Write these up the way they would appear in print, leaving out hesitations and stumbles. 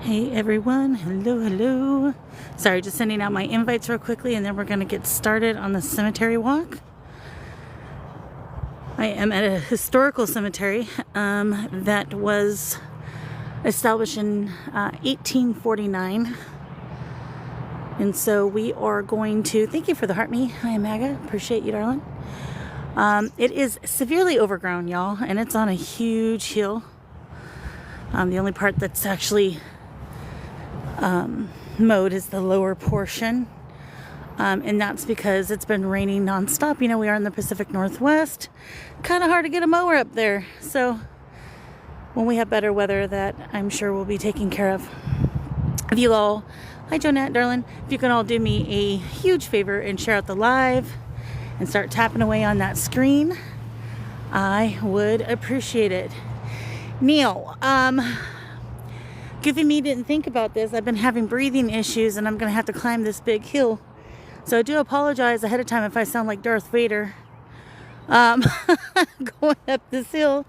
Hey everyone, hello. Sorry, just sending out my invites real quickly and then we're going to get started on the cemetery walk. I am at a historical cemetery that was established in 1849. And so we are going to, thank you for the heart me. Hi, Maga, appreciate you, darling. It is severely overgrown, y'all, and it's on a huge hill. The only part that's actually mowed is the lower portion, and that's because it's been raining nonstop. You know, we are in the Pacific Northwest. Kind of hard to get a mower up there. So when we have better weather, that I'm sure will be taken care of. If you all, hi Jonette, darling, if you can all do me a huge favor and share out the live and start tapping away on that screen, I would appreciate it. Neil, Goofy Me didn't think about this. I've been having breathing issues and I'm going to have to climb this big hill. So I do apologize ahead of time if I sound like Darth Vader going up this hill,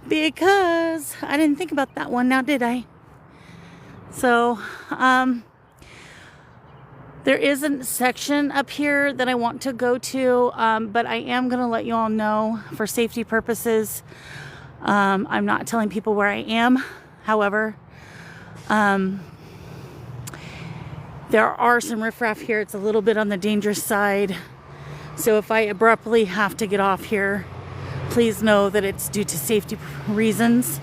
because I didn't think about that one now, did I? So there is a section up here that I want to go to, but I am going to let you all know for safety purposes. I'm not telling people where I am. However, there are some riffraff here. It's a little bit on the dangerous side. So if I abruptly have to get off here, please know that it's due to safety reasons.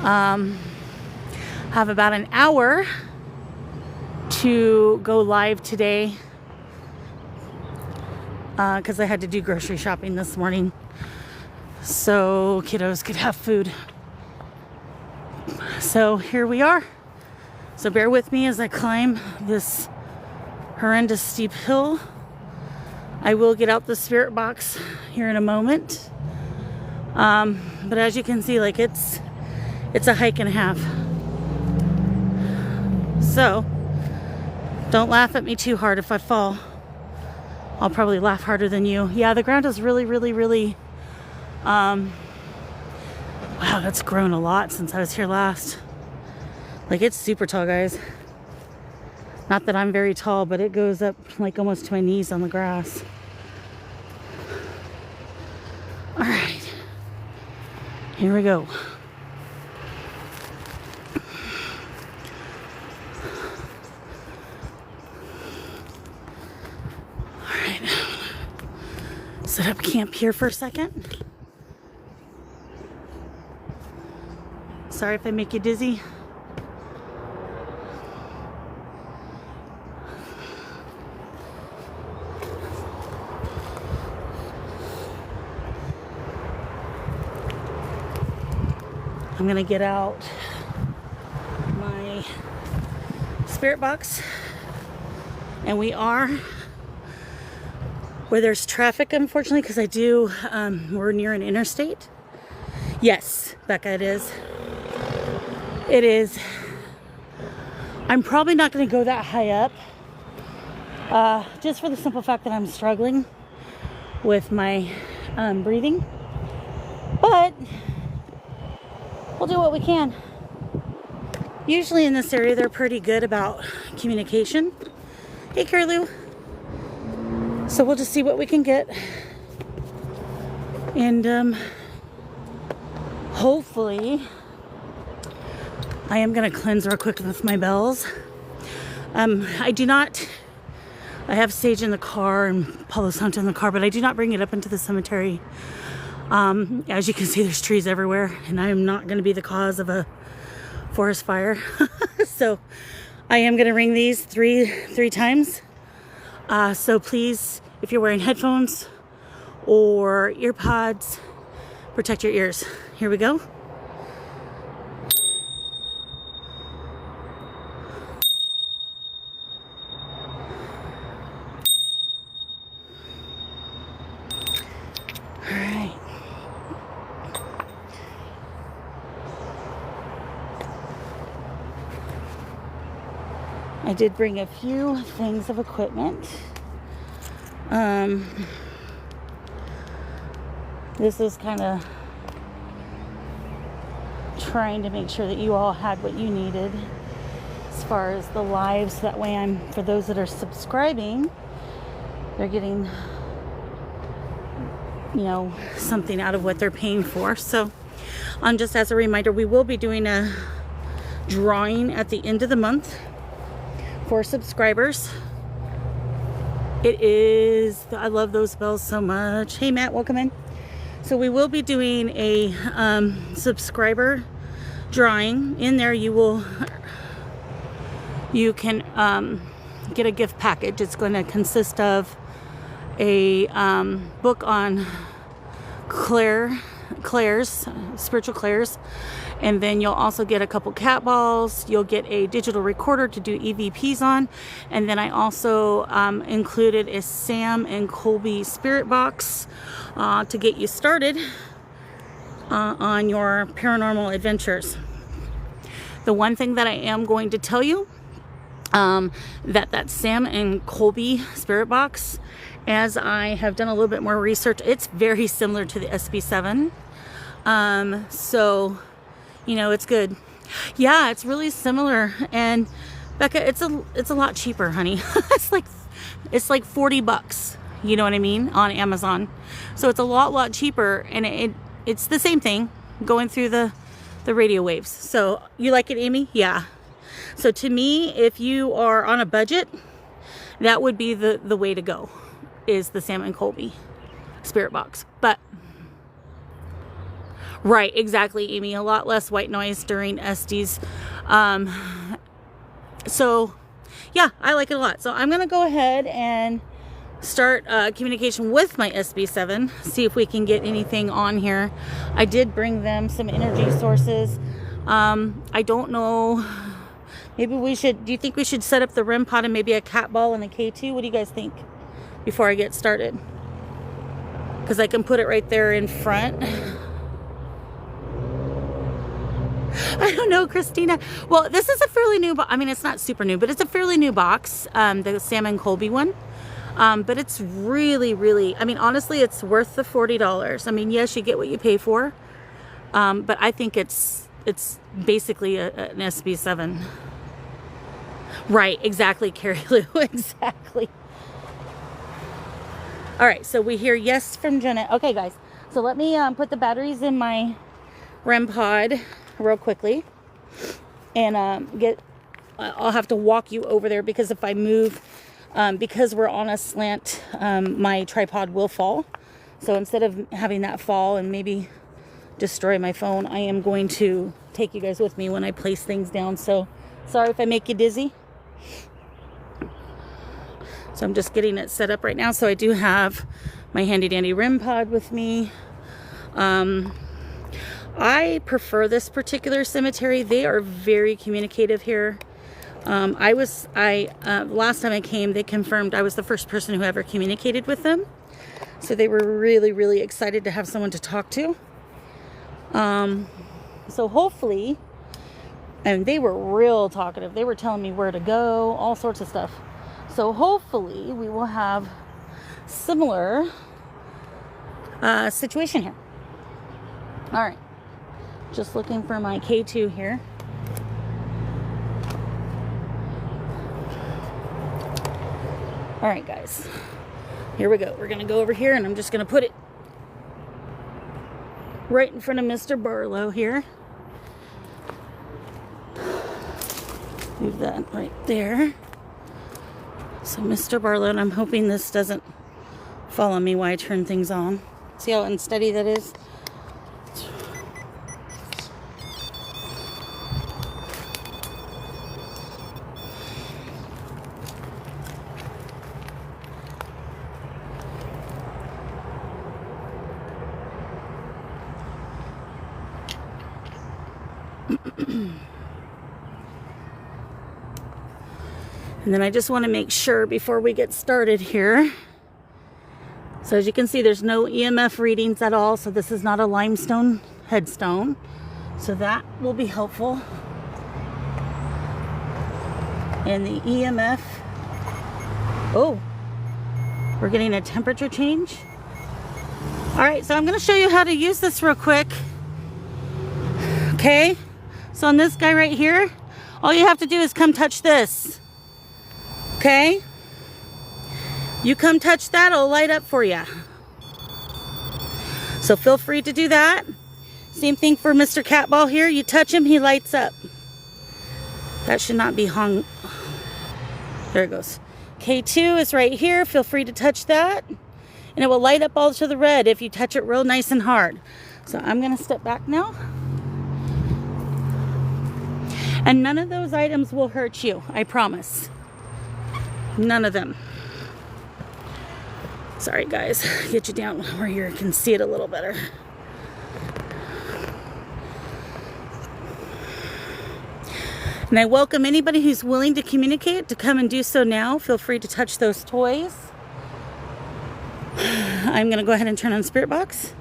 Have about an hour to go live today, because I had to do grocery shopping this morning so kiddos could have food. So here we are. So bear with me as I climb this horrendous steep hill. I will get out the spirit box here in a moment. But as you can see, like it's a hike and a half. So don't laugh at me too hard if I fall. I'll probably laugh harder than you. Yeah, the ground is really, wow, that's grown a lot since I was here last. Like, it's super tall, guys. Not that I'm very tall, but it goes up like almost to my knees on the grass. All right, here we go. All right, set up camp here for a second. Sorry if I make you dizzy. I'm gonna get out my spirit box, and we are where there's traffic, unfortunately, because we're near an interstate. Yes, Becca, it is. It is. I'm probably not going to go that high up, just for the simple fact that I'm struggling with my breathing. But we'll do what we can. Usually in this area, they're pretty good about communication. Hey, Curlew. So we'll just see what we can get. And hopefully, I am going to cleanse real quick with my bells. I have Sage in the car and Palo Santo in the car, but I do not bring it up into the cemetery. As you can see, there's trees everywhere, and I am not going to be the cause of a forest fire. So I am going to ring these three times. So please, if you're wearing headphones or ear pods, protect your ears. Here we go. I did bring a few things of equipment. This is kind of trying to make sure that you all had what you needed. as far as the lives. That way for those that are subscribing, they're getting, something out of what they're paying for. So just as a reminder, we will be doing a drawing at the end of the month for subscribers. I love those bells so much. Hey Matt, welcome in. So we will be doing a subscriber drawing. In there you can get a gift package. It's going to consist of a book on clairs, spiritual clairs, and then you'll also get a couple cat balls. You'll get a digital recorder to do EVPs on, and then I also included a Sam and Colby spirit box to get you started on your paranormal adventures. The one thing that I am going to tell you, that Sam and Colby spirit box, as I have done a little bit more research, it's very similar to the SB7. So, it's good. Yeah, it's really similar. And Becca, it's a lot cheaper, honey. it's like $40, you know what I mean, on Amazon. So it's a lot cheaper, and it's the same thing going through the radio waves. So you like it, Amy? Yeah. So to me, if you are on a budget, that would be the way to go, is the Sam and Colby spirit box. But right, exactly, Amy. A lot less white noise during SDs. So yeah, I like it a lot. So I'm gonna go ahead and start communication with my SB7, see if we can get anything on here. I did bring them some energy sources. I don't know, maybe do you think we should set up the REM pod and maybe a cat ball and a K2? What do you guys think before I get started? Because I can put it right there in front. I don't know, Christina. Well, this is a fairly new box. I mean, it's not super new, but it's a fairly new box, the Sam and Colby one. But it's really, I mean, honestly, it's worth the $40. I mean, yes, you get what you pay for. But I think it's basically an SB7. Right, exactly, Carrie Lou, exactly. All right, so we hear yes from Jenna. Okay, guys, so let me put the batteries in my REM pod real quickly, and I'll have to walk you over there, because if I move, because we're on a slant, my tripod will fall. So instead of having that fall and maybe destroy my phone, I am going to take you guys with me when I place things down. So sorry if I make you dizzy. So I'm just getting it set up right now. So I do have my handy dandy REM pod with me. I prefer this particular cemetery. They are very communicative here. Last time I came, they confirmed I was the first person who ever communicated with them. So they were really excited to have someone to talk to. So hopefully, and they were real talkative. They were telling me where to go, all sorts of stuff. So hopefully we will have similar situation here. All right. Just looking for my K2 here. All right, guys. Here we go. We're going to go over here, and I'm just going to put it right in front of Mr. Barlow here. Move that right there. So Mr. Barlow, and I'm hoping this doesn't fall on me while I turn things on. See how unsteady that is? And then I just want to make sure before we get started here. So as you can see, there's no EMF readings at all. So this is not a limestone headstone. So that will be helpful. And the EMF. Oh, we're getting a temperature change. All right, so I'm going to show you how to use this real quick. Okay, so on this guy right here, All you have to do is come touch this. Okay? You come touch that, it'll light up for you. So feel free to do that. Same thing for Mr. Catball here. You touch him, he lights up. That should not be hung. There it goes. K2 is right here. Feel free to touch that. And it will light up all to the red if you touch it real nice and hard. So I'm going to step back now. And none of those items will hurt you. I promise. None of them. Sorry guys. Get you down where you can see it a little better. And I welcome anybody who's willing to communicate to come and do so now. Feel free to touch those toys. I'm going to go ahead and turn on Spirit Box.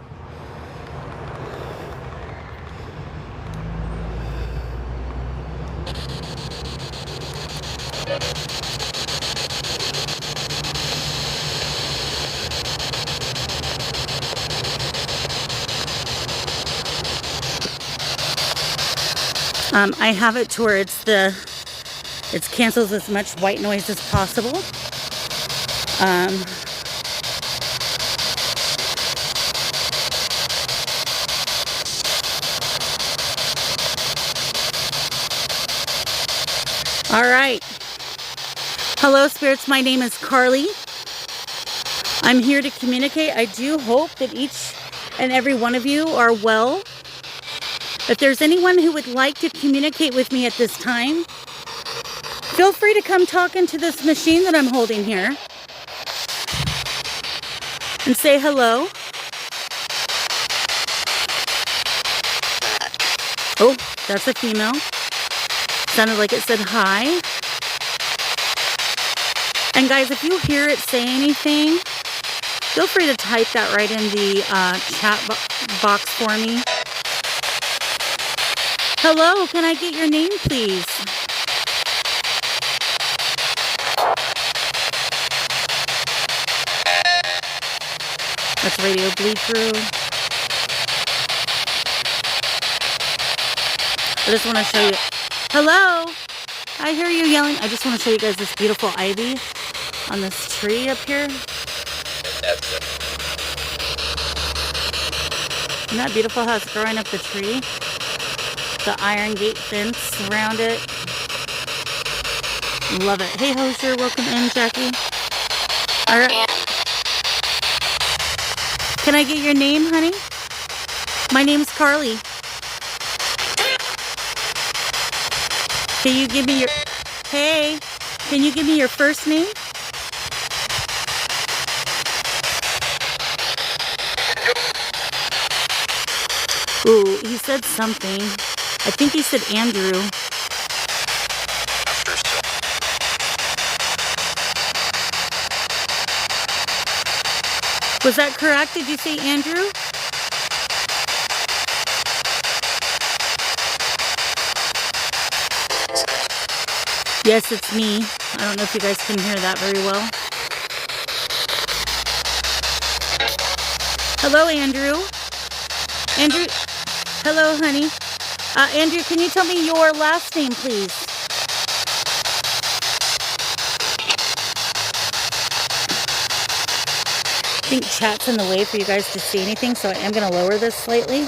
I have it to where it cancels as much white noise as possible. All right. Hello, spirits. My name is Carly. I'm here to communicate. I do hope that each and every one of you are well. If there's anyone who would like to communicate with me at this time, feel free to come talk into this machine that I'm holding here and say hello. Oh, that's a female. Sounded like it said hi. And guys, if you hear it say anything, feel free to type that right in the chat box for me. Hello, can I get your name, please? That's Radio Bleed Through. I just want to show you. Hello! I hear you yelling. I just want to show you guys this beautiful ivy on this tree up here. Isn't that beautiful how it's growing up the tree? The iron gate fence around it. Love it. Hey, Hosier, welcome in, Jackie. All right. Can I get your name, honey? My name's Carly. Can you give me your... Hey, can you give me your first name? Ooh, he said something. I think he said Andrew. Was that correct? Did you say Andrew? Yes, it's me. I don't know if you guys can hear that very well. Hello, Andrew. Andrew. Hello, honey. Andrew, can you tell me your last name, please? I think chat's in the way for you guys to see anything, so I am going to lower this slightly.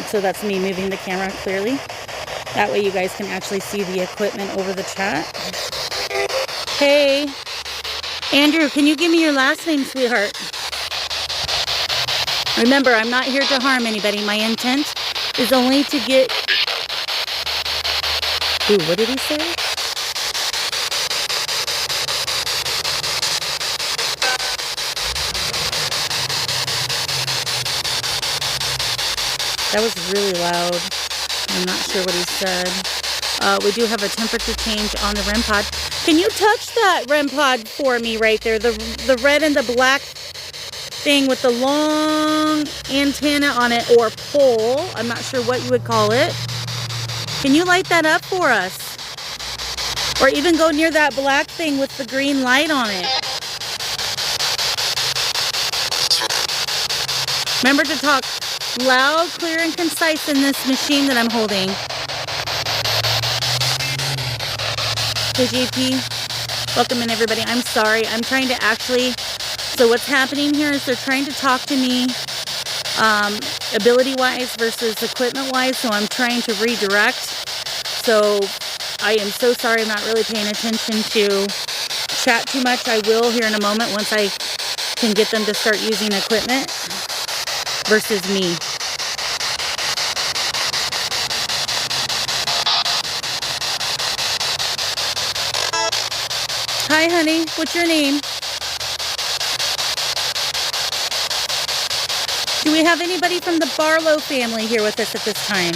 So that's me moving the camera clearly. That way you guys can actually see the equipment over the chat. Hey, Andrew, can you give me your last name, sweetheart? Remember, I'm not here to harm anybody. My intent is only to get... Ooh, what did he say? That was really loud. I'm not sure what he said. We do have a temperature change on the REM pod. Can you touch that REM pod for me right there? The red and the black thing with the long antenna on it, or pole. I'm not sure what you would call it. Can you light that up for us? Or even go near that black thing with the green light on it. Remember to talk loud, clear, and concise in this machine that I'm holding. Hey, JP. Welcome in, everybody. I'm sorry. I'm trying to actually... So what's happening here is they're trying to talk to me ability-wise versus equipment-wise, so I'm trying to redirect. So I am so sorry. I'm not really paying attention to chat too much. I will here in a moment once I can get them to start using equipment versus me. Hi, honey. What's your name? Do we have anybody from the Barlow family here with us at this time?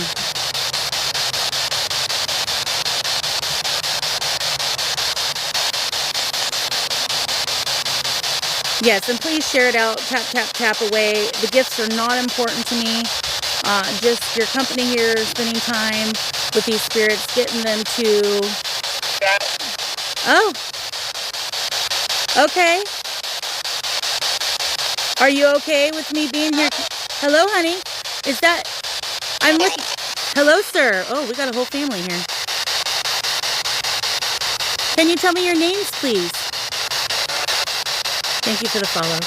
Yes, and please share it out. Tap, tap, tap away. The gifts are not important to me. Just your company here, spending time with these spirits, getting them to... Oh. Okay. Are you okay with me being here? Hello, honey. Is that... I'm looking... Hello, sir. Oh, we got a whole family here. Can you tell me your names, please? Thank you for the follow.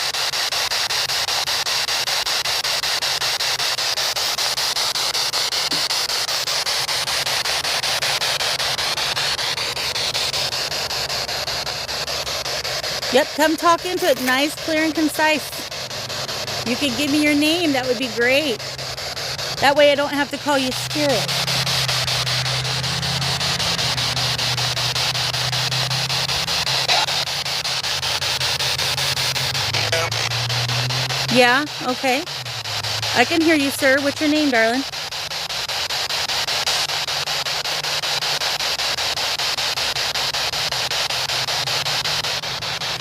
Yep, come talk into it. Nice, clear, and concise. You could give me your name. That would be great. That way I don't have to call you Spirit. Yeah, okay. I can hear you, sir. What's your name, darling?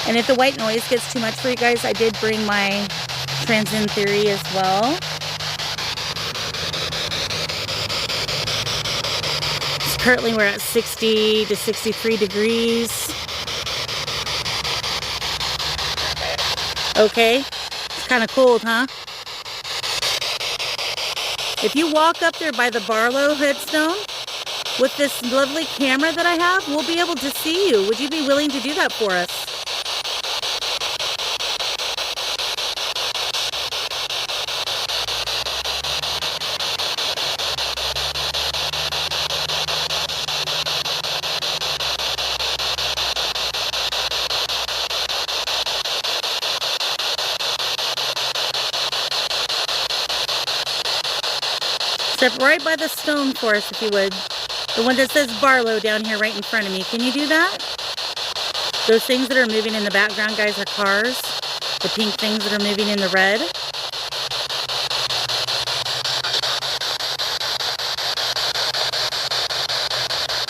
And if the white noise gets too much for you guys, I did bring my Transcend Theory as well. Currently we're at 60 to 63 degrees. Okay, it's kind of cold, huh? If you walk up there by the Barlow headstone with this lovely camera that I have, we'll be able to see you. Would you be willing to do that for us? Step right by the stone for us, if you would. The one that says Barlow down here right in front of me. Can you do that? Those things that are moving in the background, guys, are cars. The pink things that are moving in the red.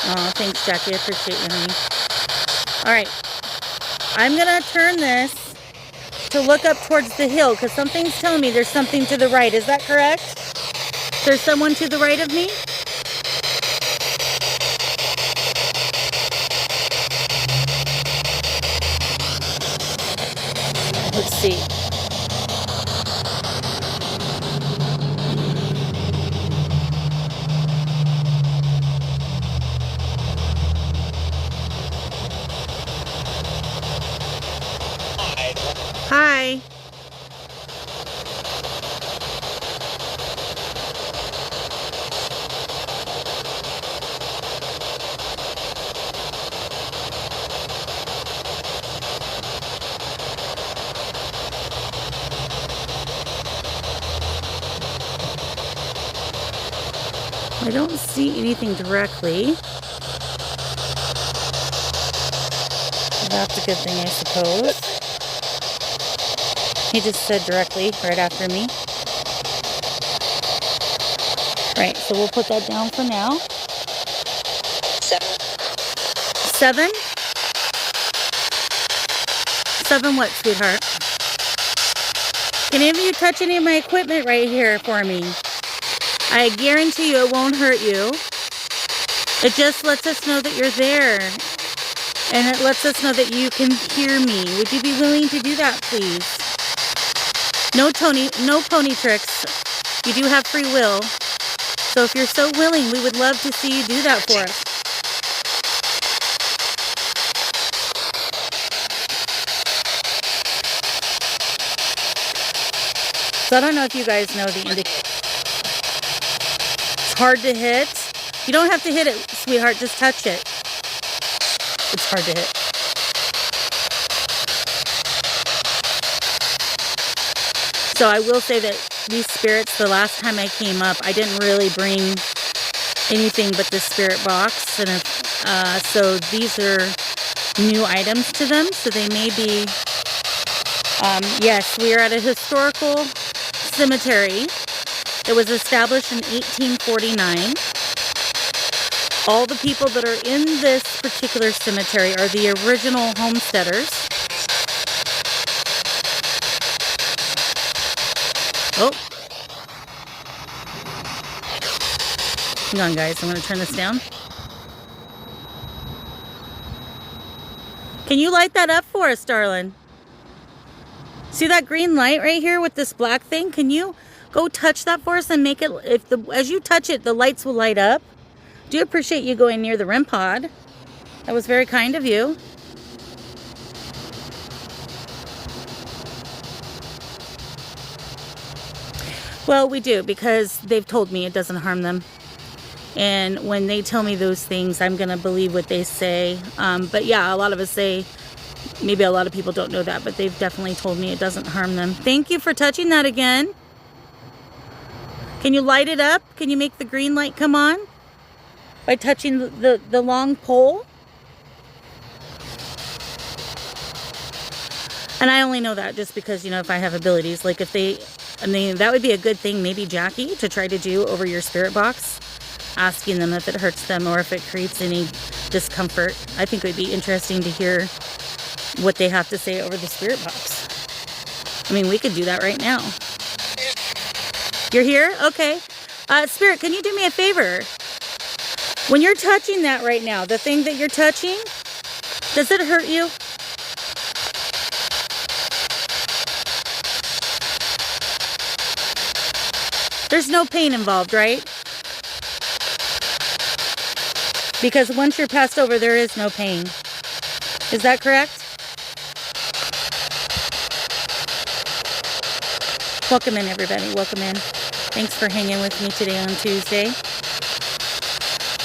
Oh, thanks, Jackie. I appreciate you, honey. All right. I'm going to turn this to look up towards the hill because something's telling me there's something to the right. Is that correct? There's someone to the right of me? Let's see. Hi. I don't see anything directly. That's a good thing, I suppose. He just said directly right after me. Right, so we'll put that down for now. 7? 7 what, sweetheart? Can any of you touch any of my equipment right here for me? I guarantee you it won't hurt you. It just lets us know that you're there. And it lets us know that you can hear me. Would you be willing to do that, please? No pony tricks. You do have free will. So if you're so willing, we would love to see you do that for us. So I don't know if you guys know the indicator. It's hard to hit. You don't have to hit it, sweetheart. Just touch it. It's hard to hit. So I will say that these spirits, the last time I came up, I didn't really bring anything but the spirit box. And so these are new items to them. So they may be, yes, we are at a historical cemetery. It was established in 1849. All the people that are in this particular cemetery are the original homesteaders. Oh. Hang on, guys. I'm going to turn this down. Can you light that up for us, darling? See that green light right here with this black thing? Can you go touch that for us and make it, as you touch it, the lights will light up? Do appreciate you going near the REM pod. That was very kind of you. Well, we do, because they've told me it doesn't harm them. And when they tell me those things, I'm going to believe what they say. But yeah, a lot of us say, maybe a lot of people don't know that, but they've definitely told me it doesn't harm them. Thank you for touching that again. Can you light it up? Can you make the green light come on? By touching the long pole? And I only know that just because, you know, if I have abilities, like if they, I mean, that would be a good thing, maybe Jackie, to try to do over your spirit box, asking them if it hurts them or if it creates any discomfort. I think it would be interesting to hear what they have to say over the spirit box. I mean, we could do that right now. You're here? Okay. Spirit, can you do me a favor? When you're touching that right now, the thing that you're touching, does it hurt you? There's no pain involved, right? Because once you're passed over, there is no pain. Is that correct? Welcome in, everybody. Welcome in. Thanks for hanging with me today on Tuesday.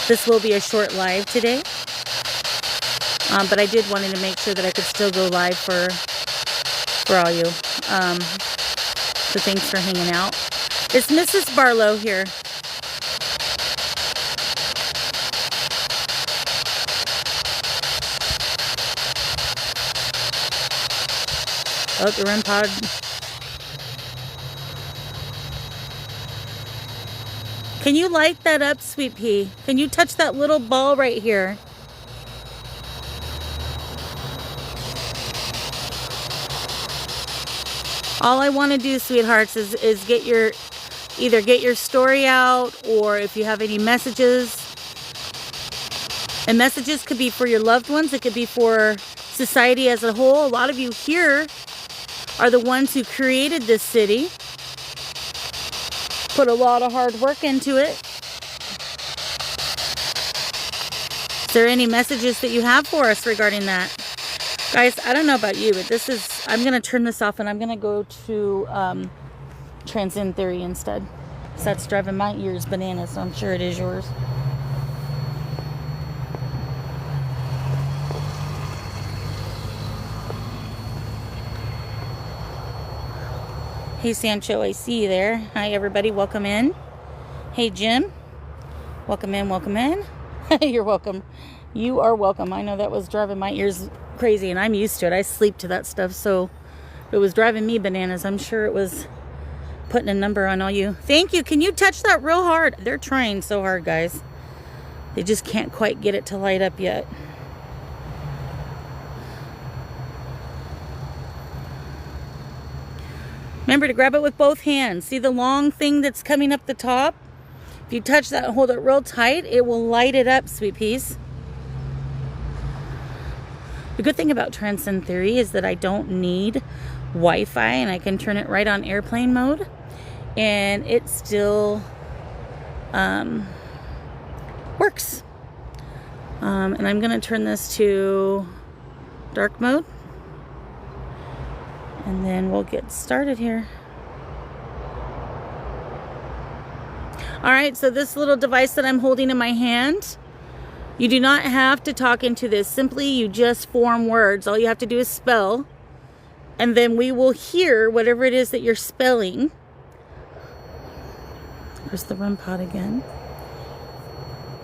This will be a short live today. But I did wanted to make sure that I could still go live for all you. So thanks for hanging out. It's Mrs. Barlow here. Oh, the REM pod. Can you light that up, Sweet Pea? Can you touch that little ball right here? All I want to do, sweethearts, is get your, either get your story out, or if you have any messages. And messages could be for your loved ones. It could be for society as a whole. A lot of you here are the ones who created this city. Put a lot of hard work into it. Is there any messages that you have for us regarding that? Guys, I don't know about you, but this is, I'm going to turn this off and I'm going to go to Transcend Theory instead. So that's driving my ears bananas, so I'm sure it is yours. Hey Sancho, I see you there. Hi everybody, welcome in. Hey Jim, welcome in, welcome in. You're welcome. You are welcome. I know that was driving my ears crazy and I'm used to it. I sleep to that stuff, so it was driving me bananas. I'm sure it was putting a number on all you. Thank you. Can you touch that real hard? They're trying so hard, guys. They just can't quite get it to light up yet. Remember to grab it with both hands. See the long thing that's coming up the top? If you touch that and hold it real tight, it will light it up, Sweet Peas. The good thing about Transcend Theory is that I don't need Wi-Fi, and I can turn it right on airplane mode, and it still works. And I'm gonna turn this to dark mode, and then we'll get started here. All right, so this little device that I'm holding in my hand, you do not have to talk into this. Simply, you just form words. All you have to do is spell, and then we will hear whatever it is that you're spelling. There's the REM pod again.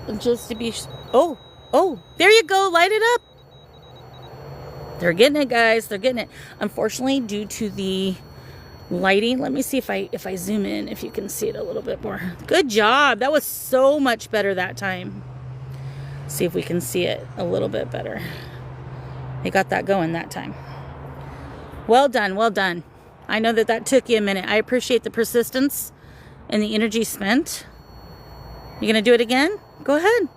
And just to be, oh, there you go, light it up. They're getting it, guys, they're getting it. Unfortunately, due to the lighting, let me see if I zoom in, if you can see it a little bit more. Good job, that was so much better that time. See if we can see it a little bit better. They got that going that time. Well done, well done. I know that took you a minute. I appreciate the persistence and the energy spent. You gonna do it again? Go ahead.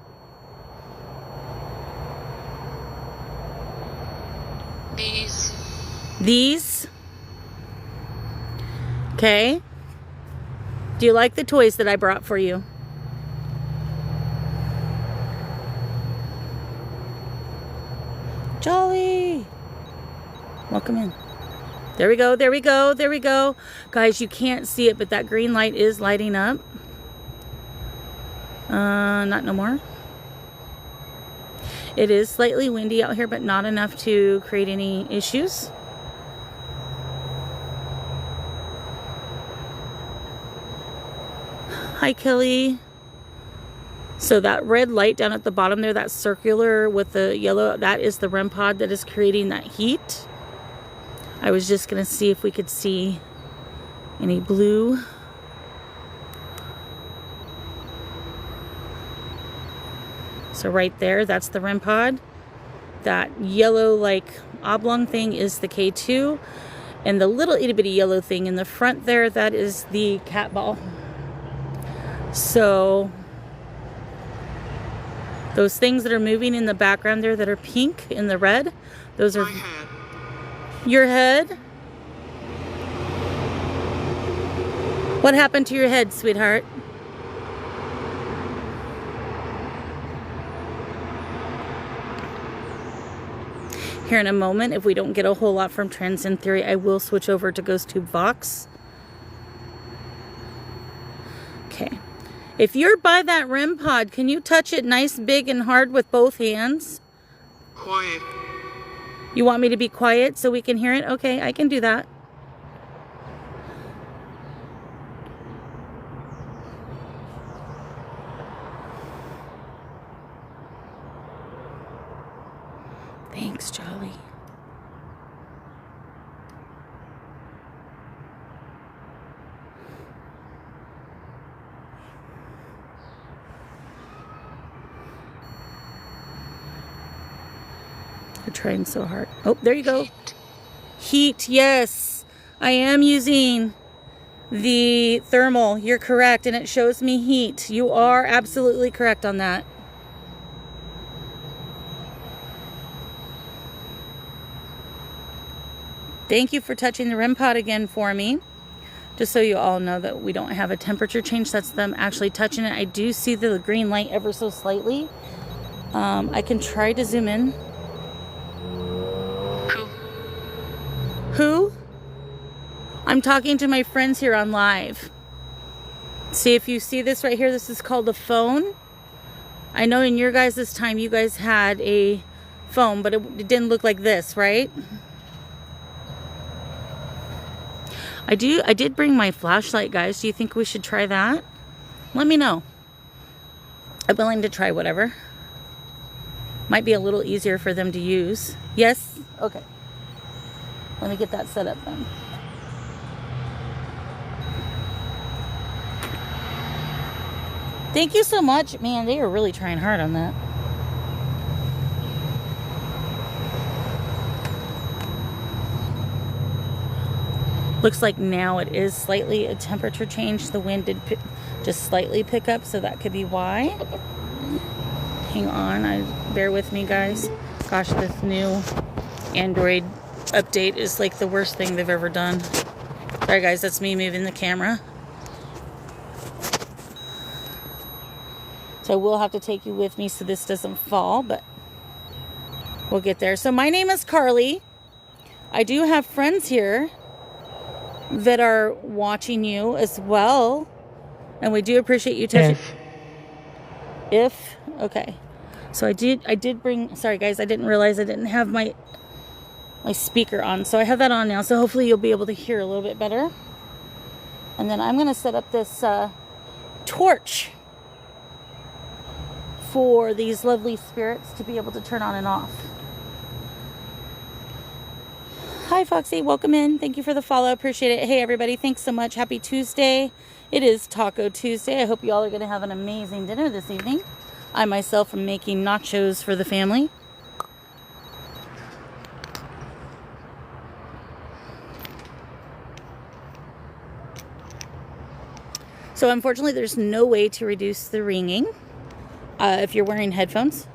These. Okay. Do you like the toys that I brought for you? Jolly. Welcome in. There we go, there we go, there we go. Guys, you can't see it, but that green light is lighting up. Not no more. It is slightly windy out here, but not enough to create any issues. Hi, Kelly. So that red light down at the bottom there, that circular with the yellow, that is the REM pod that is creating that heat. I was just gonna see if we could see any blue. So right there, that's the REM pod. That yellow like oblong thing is the K2. And the little itty bitty yellow thing in the front there, that is the cat ball. So those things that are moving in the background there that are pink in the red, those are your head. What happened to your head, sweetheart? Here in a moment, if we don't get a whole lot from Transcend Theory, I will switch over to Ghost Tube Vox. Okay. If you're by that REM pod, can you touch it nice, big, and hard with both hands? Quiet. You want me to be quiet so we can hear it? Okay, I can do that. Thanks, Jolly. You're trying so hard. Oh, there you go. Heat, yes. I am using the thermal. You're correct, and it shows me heat. You are absolutely correct on that. Thank you for touching the REM pod again for me. Just so you all know that we don't have a temperature change. That's them actually touching it. I do see the green light ever so slightly. I can try to zoom in. Who? I'm talking to my friends here on live. See if you see this right here. This is called a phone. I know in your guys' time you guys had a phone, but it didn't look like this, right? I did bring my flashlight, guys. Do you think we should try that? Let me know. I'm willing to try whatever. Might be a little easier for them to use. Yes? Okay. Let me get that set up then. Thank you so much. Man, they are really trying hard on that. Looks like now it is slightly a temperature change. The wind did just slightly pick up, so that could be why. Hang on, bear with me, guys. Gosh, this new Android update is like the worst thing they've ever done. Sorry guys, that's me moving the camera. So I will have to take you with me so this doesn't fall, but we'll get there. So my name is Carly. I do have friends here that are watching you as well. And we do appreciate you touching. If okay. So I did bring, sorry guys, I didn't realize I didn't have my speaker on. So I have that on now. So hopefully you'll be able to hear a little bit better. And then I'm going to set up this torch for these lovely spirits to be able to turn on and off. Hi Foxy, welcome in. Thank you for the follow. Appreciate it. Hey everybody, thanks so much. Happy Tuesday. It is Taco Tuesday. I hope you all are going to have an amazing dinner this evening. I myself am making nachos for the family. So unfortunately, there's no way to reduce the ringing if you're wearing headphones.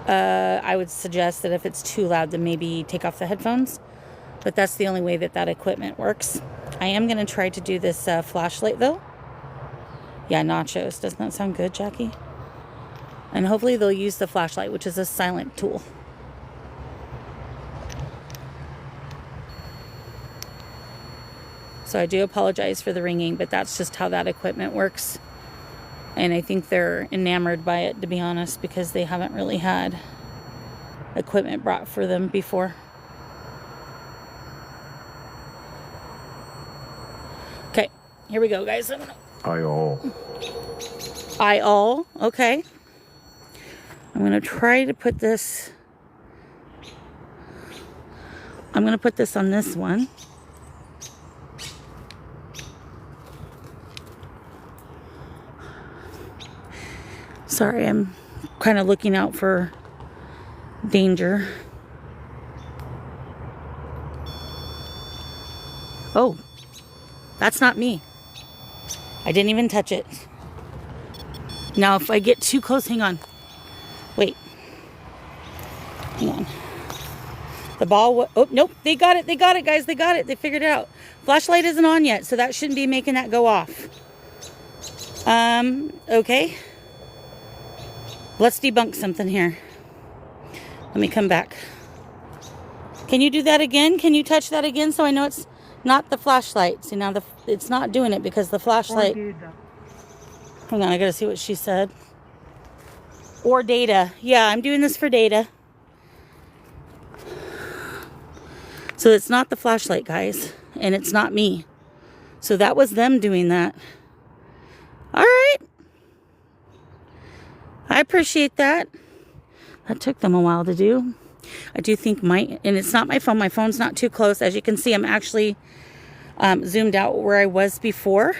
I would suggest that if it's too loud, then maybe take off the headphones. But that's the only way that that equipment works. I am going to try to do this flashlight though. Yeah, nachos. Doesn't that sound good, Jackie? And hopefully they'll use the flashlight, which is a silent tool. So I do apologize for the ringing, but that's just how that equipment works. And I think they're enamored by it, to be honest, because they haven't really had equipment brought for them before. Okay, here we go, guys. I all. Okay. I'm going to try to put this. I'm going to put this on this one. Sorry, I'm kind of looking out for danger. Oh, that's not me. I didn't even touch it. Now, if I get too close, hang on. Wait. Hang on. The ball, oh, nope, they got it, guys, they got it. They figured it out. Flashlight isn't on yet, so that shouldn't be making that go off. Okay. Let's debunk something here. Let me come back. Can you do that again? Can you touch that again so I know it's not the flashlight? See, now it's not doing it because the flashlight... Hang on, I gotta see what she said. Or data. Yeah, I'm doing this for data. So it's not the flashlight, guys. And it's not me. So that was them doing that. All right. I appreciate that. That took them a while to do. I do think and it's not my phone. My phone's not too close. As you can see, I'm actually zoomed out where I was before.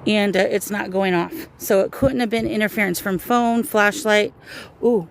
And it's not going off. So it couldn't have been interference from phone, flashlight. Ooh.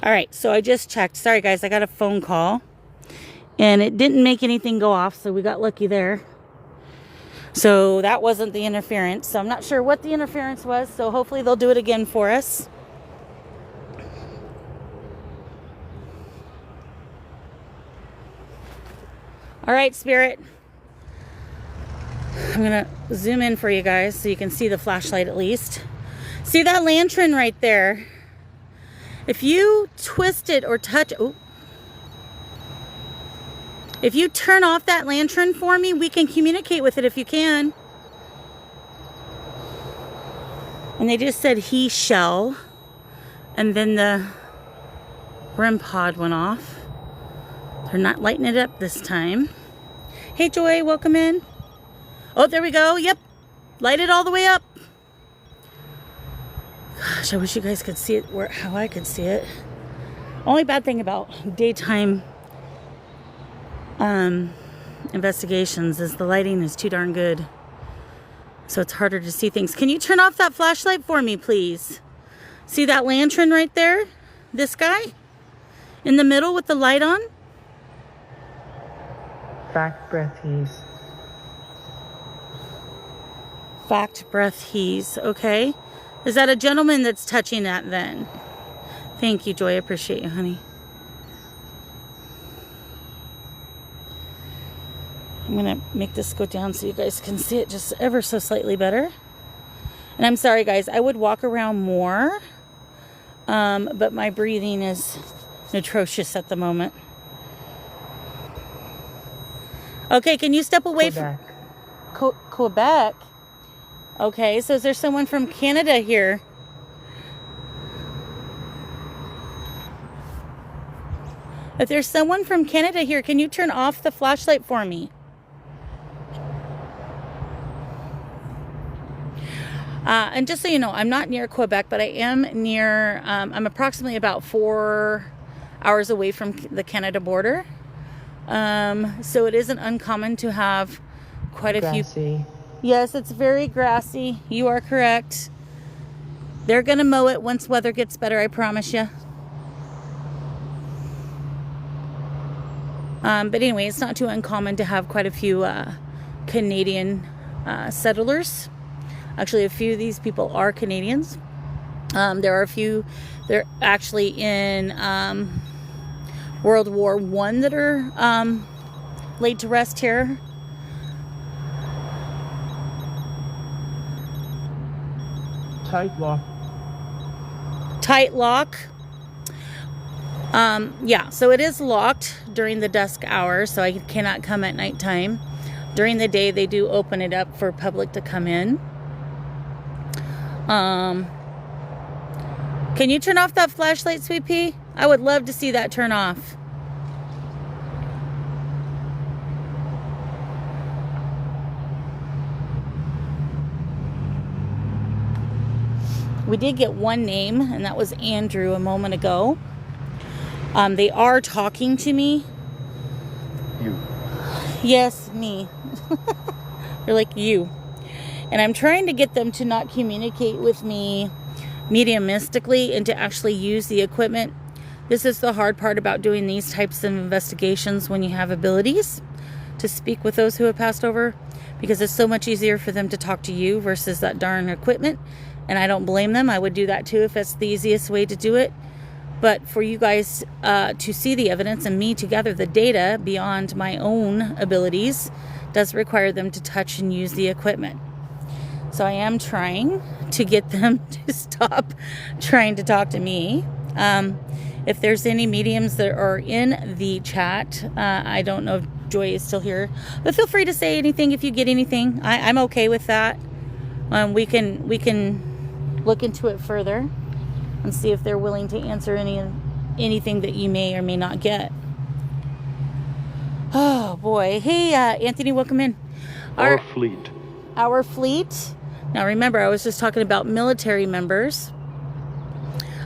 All right, so I just checked. Sorry, guys, I got a phone call. And it didn't make anything go off, so we got lucky there. So that wasn't the interference. So I'm not sure what the interference was, so hopefully they'll do it again for us. All right, Spirit. I'm going to zoom in for you guys so you can see the flashlight at least. See that lantern right there? If you twist it or touch... Oh. If you turn off that lantern for me, we can communicate with it if you can. And they just said he shall. And then the REM pod went off. They're not lighting it up this time. Hey, Joy, welcome in. Oh, there we go. Yep. Light it all the way up. Gosh, I wish you guys could see it how I could see it. Only bad thing about daytime investigations is the lighting is too darn good. So it's harder to see things. Can you turn off that flashlight for me, please? See that lantern right there? This guy? In the middle with the light on? Fact, breath, he's. Fact, breath, he's. Okay. Is that a gentleman that's touching that then? Thank you, Joy. I appreciate you, honey. I'm going to make this go down so you guys can see it just ever so slightly better. And I'm sorry, guys. I would walk around more. But my breathing is atrocious at the moment. Okay, can you step away from... Quebec? Okay, so is there someone from Canada here? If there's someone from Canada here, can you turn off the flashlight for me? And just so you know, I'm not near Quebec, but I am near, I'm approximately about 4 hours away from the Canada border. So it isn't uncommon to have quite a few. Yes, it's very grassy. You are correct. They're going to mow it once weather gets better, I promise you. But anyway, it's not too uncommon to have quite a few Canadian settlers. Actually, a few of these people are Canadians. There are a few, they're actually in World War I that are laid to rest here. Tight lock. Tight lock. Yeah, so it is locked during the dusk hours, so I cannot come at nighttime. During the day, they do open it up for public to come in. Can you turn off that flashlight, Sweet Pea? I would love to see that turn off. We did get one name, and that was Andrew a moment ago. They are talking to me. You. Yes, me. They're like you. And I'm trying to get them to not communicate with me mediumistically and to actually use the equipment. This is the hard part about doing these types of investigations when you have abilities to speak with those who have passed over, because it's so much easier for them to talk to you versus that darn equipment. And I don't blame them. I would do that too if that's the easiest way to do it. But for you guys to see the evidence and me to gather the data beyond my own abilities does require them to touch and use the equipment. So I am trying to get them to stop trying to talk to me. If there's any mediums that are in the chat, I don't know if Joy is still here, but feel free to say anything if you get anything. I'm okay with that. We can look into it further and see if they're willing to answer anything that you may or may not get. Oh boy. Hey, Anthony, welcome in. Our fleet. Our fleet. Now remember, I was just talking about military members.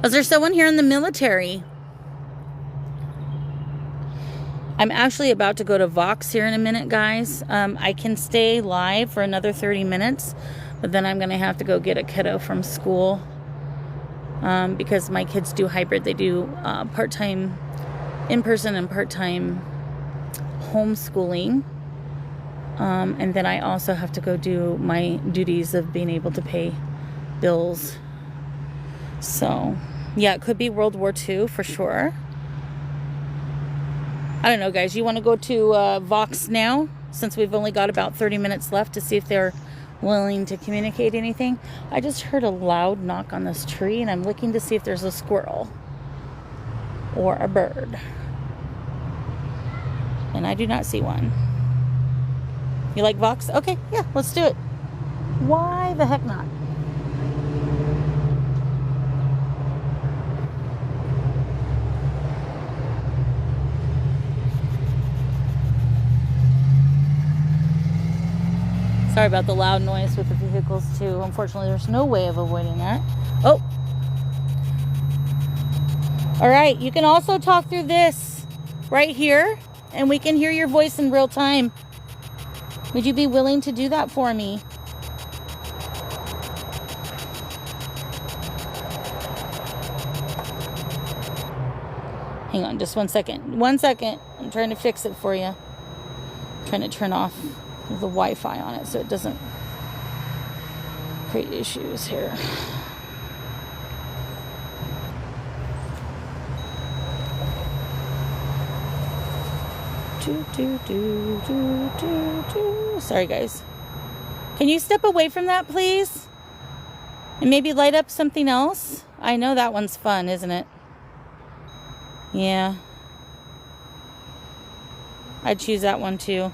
Is there someone here in the military? I'm actually about to go to Vox here in a minute, guys. I can stay live for another 30 minutes, but then I'm going to have to go get a kiddo from school because my kids do hybrid. They do part-time in-person and part-time homeschooling. And then I also have to go do my duties of being able to pay bills. So, yeah, it could be World War II for sure. I don't know, guys. You want to go to Vox now, since we've only got about 30 minutes left, to see if they're willing to communicate anything? I just heard a loud knock on this tree, and I'm looking to see if there's a squirrel or a bird. And I do not see one. You like Vox? Okay, yeah, let's do it. Why the heck not? Sorry about the loud noise with the vehicles too. Unfortunately, there's no way of avoiding that. Oh. All right, you can also talk through this right here, and we can hear your voice in real time. Would you be willing to do that for me? Hang on just 1 second. 1 second. I'm trying to fix it for you. I'm trying to turn off the Wi-Fi on it so it doesn't create issues here. Sorry, guys. Can you step away from that, please? And maybe light up something else? I know that one's fun, isn't it? Yeah. I'd choose that one too.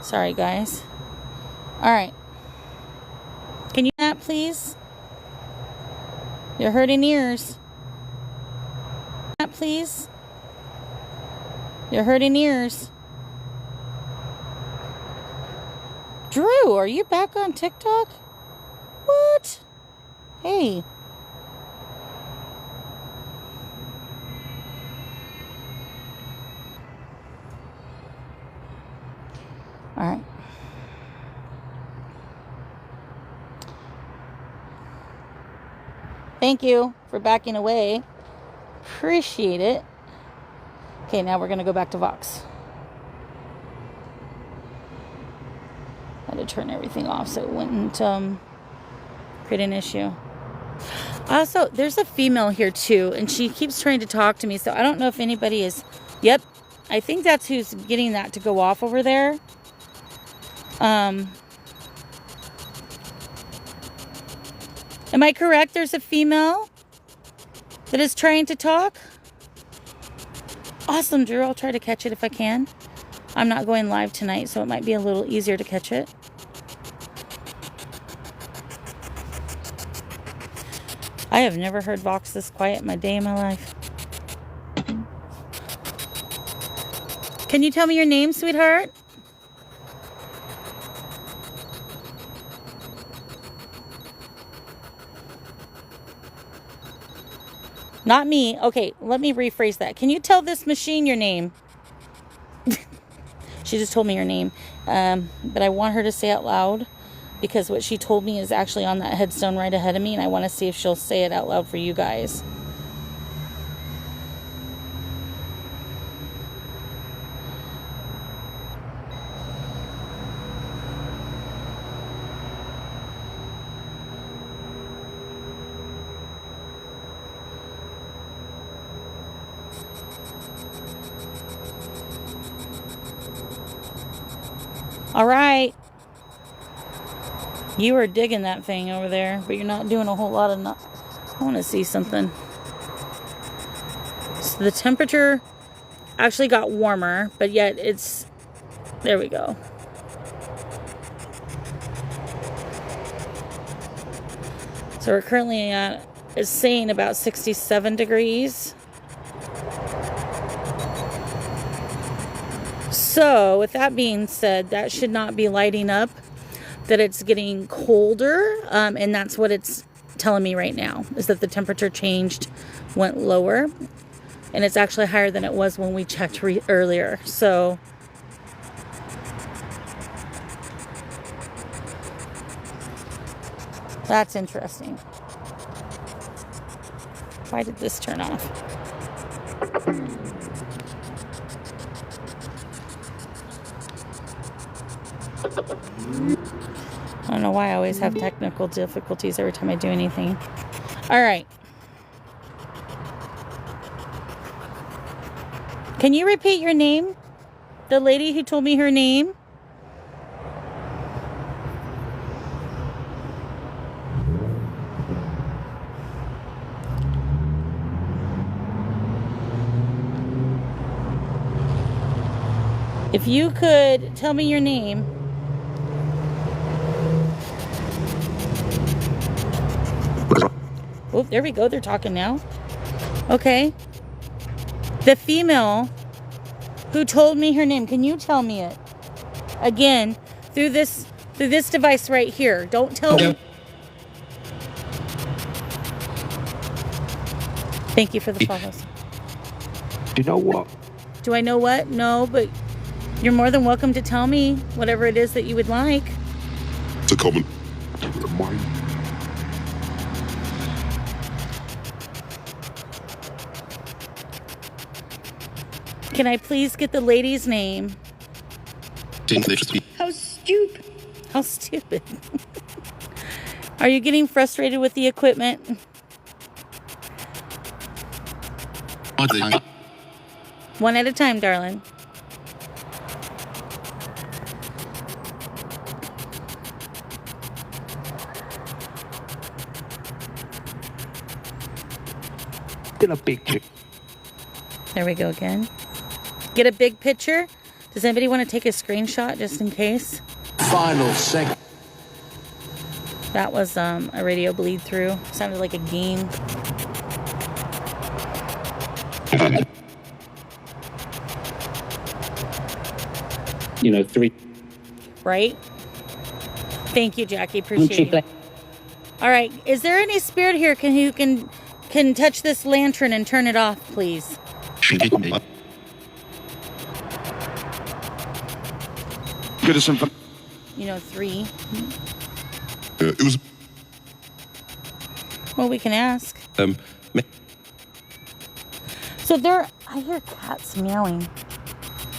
Sorry, guys. All right. Can you do that, please? You're hurting ears. That, please. You're hurting ears. Drew, are you back on TikTok? What? Hey. All right. Thank you for backing away. Appreciate it. Okay, now we're going to go back to Vox. I had to turn everything off so it wouldn't create an issue. Also, there's a female here too, and she keeps trying to talk to me, so I don't know if anybody is... Yep, I think that's who's getting that to go off over there. Am I correct? There's a female that is trying to talk? Awesome, Drew. I'll try to catch it if I can. I'm not going live tonight, so it might be a little easier to catch it. I have never heard Vox this quiet in my day in my life. Can you tell me your name, sweetheart? Not me. Okay, let me rephrase that. Can you tell this machine your name? She just told me your name. But I want her to say it out loud because what she told me is actually on that headstone right ahead of me, and I want to see if she'll say it out loud for you guys. All right. You are digging that thing over there, but you're not doing a whole lot of... I want to see something. So the temperature actually got warmer, but yet it's... There we go. So we're currently at... It's saying about 67 degrees. So, with that being said, that should not be lighting up that it's getting colder, and that's what it's telling me right now, is that the temperature changed, went lower, and it's actually higher than it was when we checked earlier. So, that's interesting. Why did this turn off? I don't know why I always have technical difficulties every time I do anything. All right. Can you repeat your name? The lady who told me her name? If you could tell me your name. Oh, there we go. They're talking now. Okay. The female who told me her name, can you tell me it? Again, through this device right here. Don't tell me. Thank you for the follows. Do you know what? Do I know what? No, but you're more than welcome to tell me whatever it is that you would like. It's a comment. Can I please get the lady's name? How stupid. How stupid. Are you getting frustrated with the equipment? One at a time, darling. Get a big chick. There we go again. Get a big picture. Does anybody want to take a screenshot just in case? Final second. That was a radio bleed through. Sounded like a game. You know, 3. Right? Thank you, Jackie. Appreciate it. All right. Is there any spirit here who can touch this lantern and turn it off, please? You know, 3. It was. Well, we can ask. So I hear cats meowing,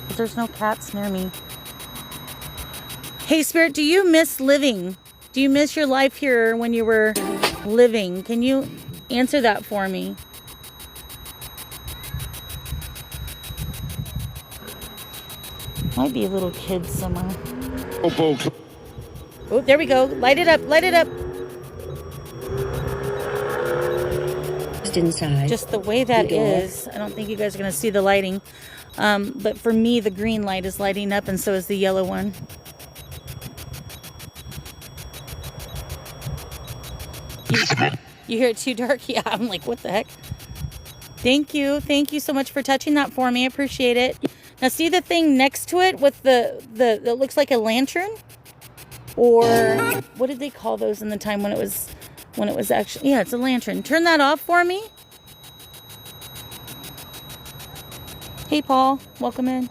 but there's no cats near me. Hey, Spirit, do you miss living? Do you miss your life here when you were living? Can you answer that for me? Might be a little kid somewhere. Oh, there we go. Light it up. Light it up. Just inside. Just the way that is. I don't think you guys are going to see the lighting. But for me, the green light is lighting up, and so is the yellow one. You hear it too dark? Yeah, I'm like, what the heck? Thank you. Thank you so much for touching that for me. I appreciate it. Now, see the thing next to it with that looks like a lantern? Or what did they call those in the time when it was actually, yeah, it's a lantern. Turn that off for me. Hey, Paul, welcome in.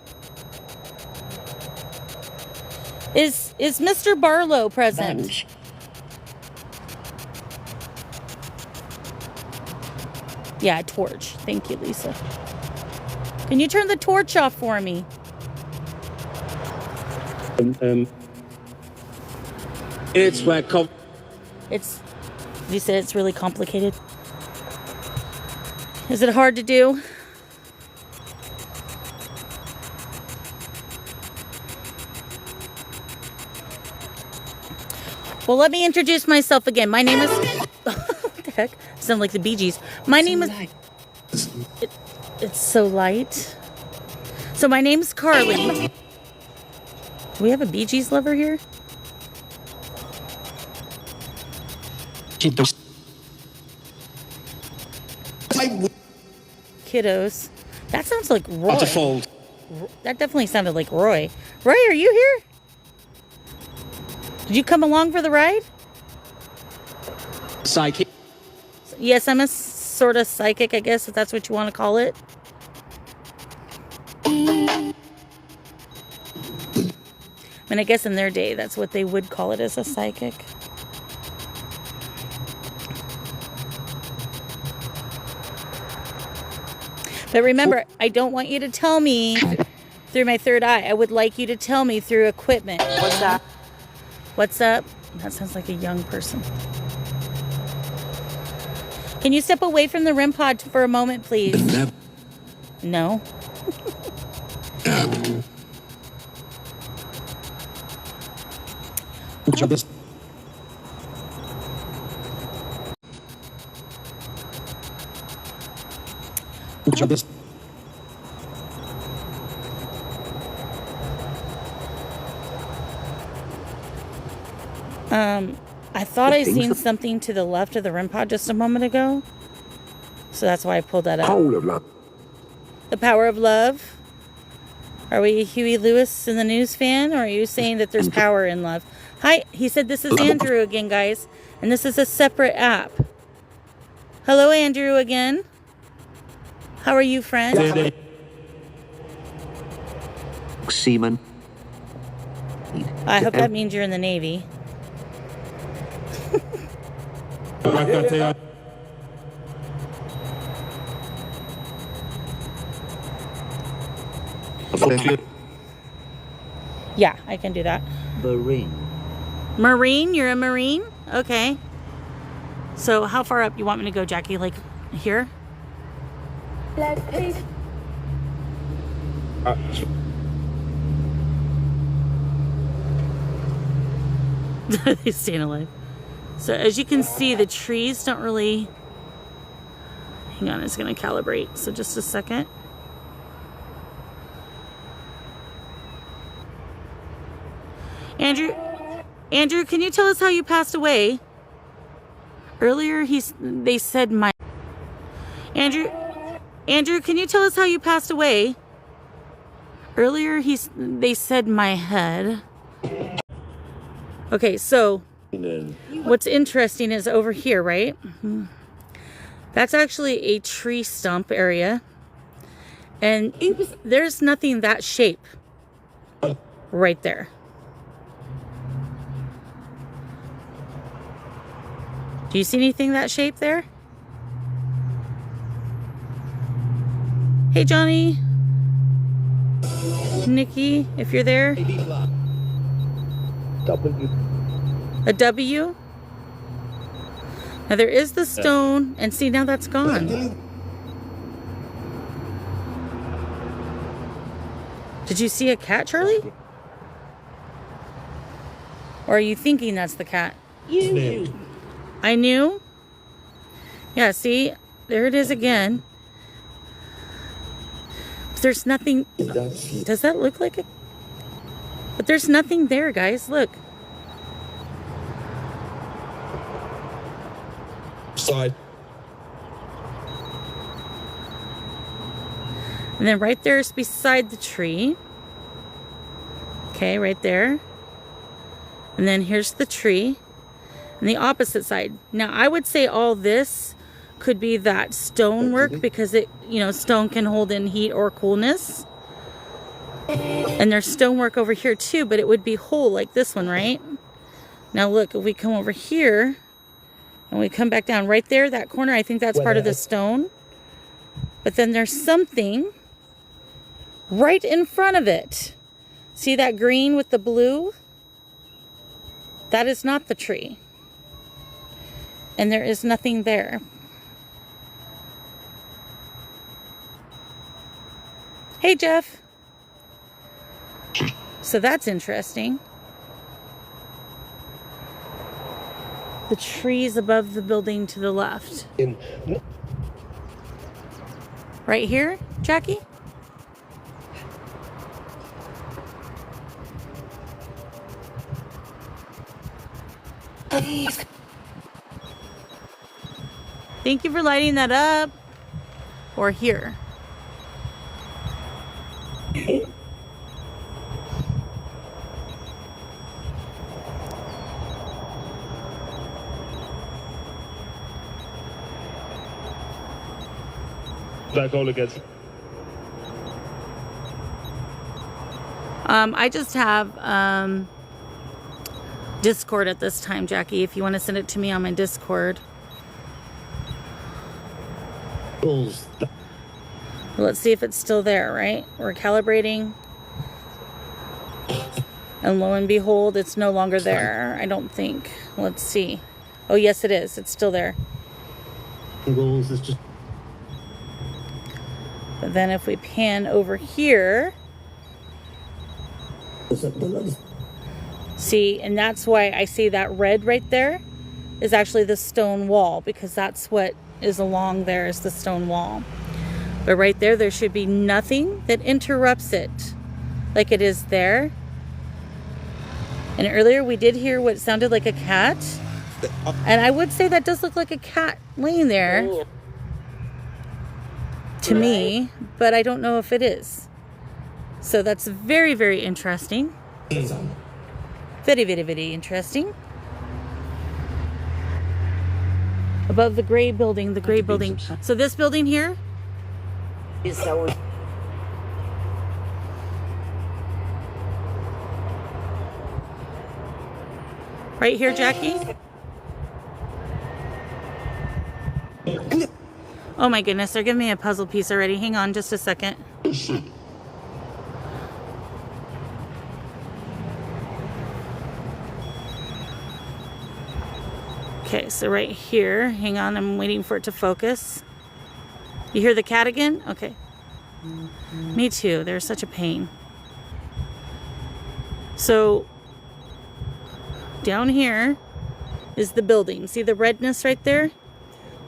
Is Mr. Barlow present? Bunch. Yeah, torch. Thank you, Lisa. Can you turn the torch off for me? It's where You said it's really complicated. Is it hard to do? Well, let me introduce myself again. My name is... What the heck? Sound like the Bee Gees. My name is... It's so light. So my name's Carly. Do we have a Bee Gees lover here? Kiddos. That sounds like Roy. That definitely sounded like Roy. Roy, are you here? Did you come along for the ride? psychic. Yes, I'm a sort of psychic, I guess, if that's what you want to call it. I mean, I guess in their day, that's what they would call it, as a psychic. But remember, I don't want you to tell me through my third eye. I would like you to tell me through equipment. What's that? What's up? That sounds like a young person. Can you step away from the REM pod for a moment, please? No. I thought I seen something to the left of the REM pod just a moment ago. So that's why I pulled that up. Whole of love. The power of love. Are we Huey Lewis in the News fan? Or are you saying that there's power in love? Hi, he said this is Andrew again, guys. And this is a separate app. Hello, Andrew again. How are you, friend? Seaman. I hope that means you're in the Navy. Yeah, I can do that. Marine. Marine? You're a Marine? Okay. So how far up you want me to go, Jackie? Like here? They staying alive. So as you can see, the trees don't really... Hang on, it's going to calibrate. So just a second. Andrew, can you tell us how you passed away? Earlier, they said my... Andrew, can you tell us how you passed away? Earlier, they said my head. Okay, so what's interesting is over here, right? That's actually a tree stump area. And there's nothing that shape right there. Do you see anything that shape there? Hey, Johnny. Nikki, if you're there. W. A W? Now there is the stone, and see, now that's gone. Did you see a cat, Charlie? Or are you thinking that's the cat? I knew? Yeah, see? There it is again. There's nothing... Does that look like a... But there's nothing there, guys. Look. Side. And then right there is beside the tree. Okay, right there. And then here's the tree. And the opposite side. Now, I would say all this could be that stonework because it, stone can hold in heat or coolness. And there's stonework over here too, but it would be whole like this one, right? Now look, if we come over here and we come back down right there, that corner, I think that's part of the stone. But then there's something right in front of it. See that green with the blue? That is not the tree. And there is nothing there. Hey, Jeff. So that's interesting. The trees above the building to the left. Right here, Jackie? Thank you for lighting that up. Or here. That goal against. I just have Discord at this time, Jackie, if you want to send it to me on my Discord. Bulls. Let's see if it's still there, right? We're calibrating. And lo and behold, it's no longer there, I don't think. Let's see. Oh, yes, it is. It's still there. Bulls is just. But then if we pan over here, see, and that's why I see that red right there is actually the stone wall, because that's what is along there is the stone wall. But right there, there should be nothing that interrupts it like it is there. And earlier we did hear what sounded like a cat. And I would say that does look like a cat laying there to me, but I don't know if it is. So that's very, very interesting. Very, very, very interesting. Above the gray building, So this building here, right here, Jackie. Oh my goodness, they're giving me a puzzle piece already. Hang on just a second. Okay, so right here, hang on, I'm waiting for it to focus. You hear the cat again? Okay. Me too, they're such a pain. So, down here is the building. See the redness right there?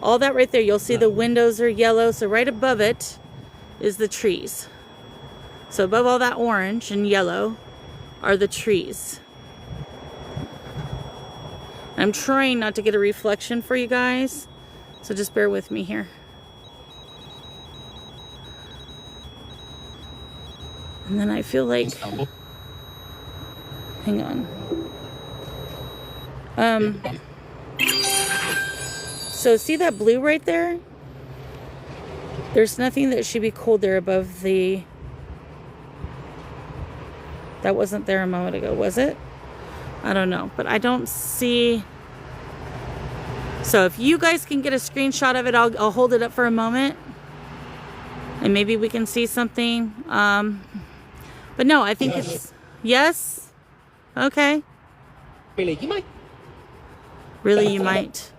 All that right there, you'll see the windows are yellow, so right above it is the trees. So above all that orange and yellow are the trees. I'm trying not to get a reflection for you guys, so just bear with me here. And then I feel like, hang on. So see that blue right there? There's nothing that should be cold there above the... That wasn't there a moment ago, was it? I don't know, but I don't see... So if you guys can get a screenshot of it, I'll hold it up for a moment. And maybe we can see something. But no, I think it's... Yes? Okay. Really, you might. Really, you might.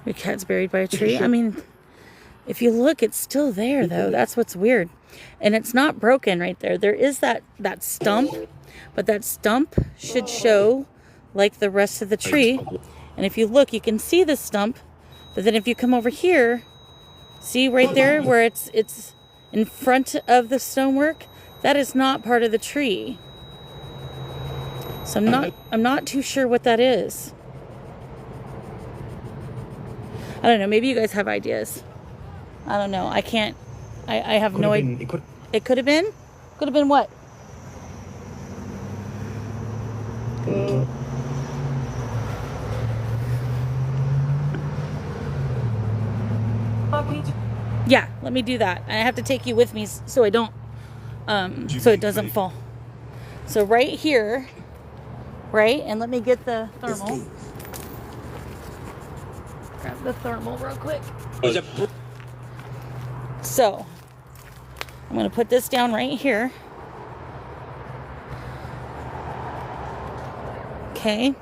Your cat's buried by a tree. I mean, if you look, it's still there, though. That's what's weird. And it's not broken right there. There is that stump, but that stump should show like the rest of the tree. And if you look, you can see the stump. But then if you come over here, see right there where it's in front of the stonework? That is not part of the tree. So I'm not too sure what that is. I don't know. Maybe you guys have ideas. I don't know. I can't. I have no idea. It could have been? Could have been what? Yeah, let me do that. I have to take you with me so I don't, so it doesn't fall. So right here, right? And let me get the thermal. Grab the thermal real quick. So, I'm going to put this down right here. Okay.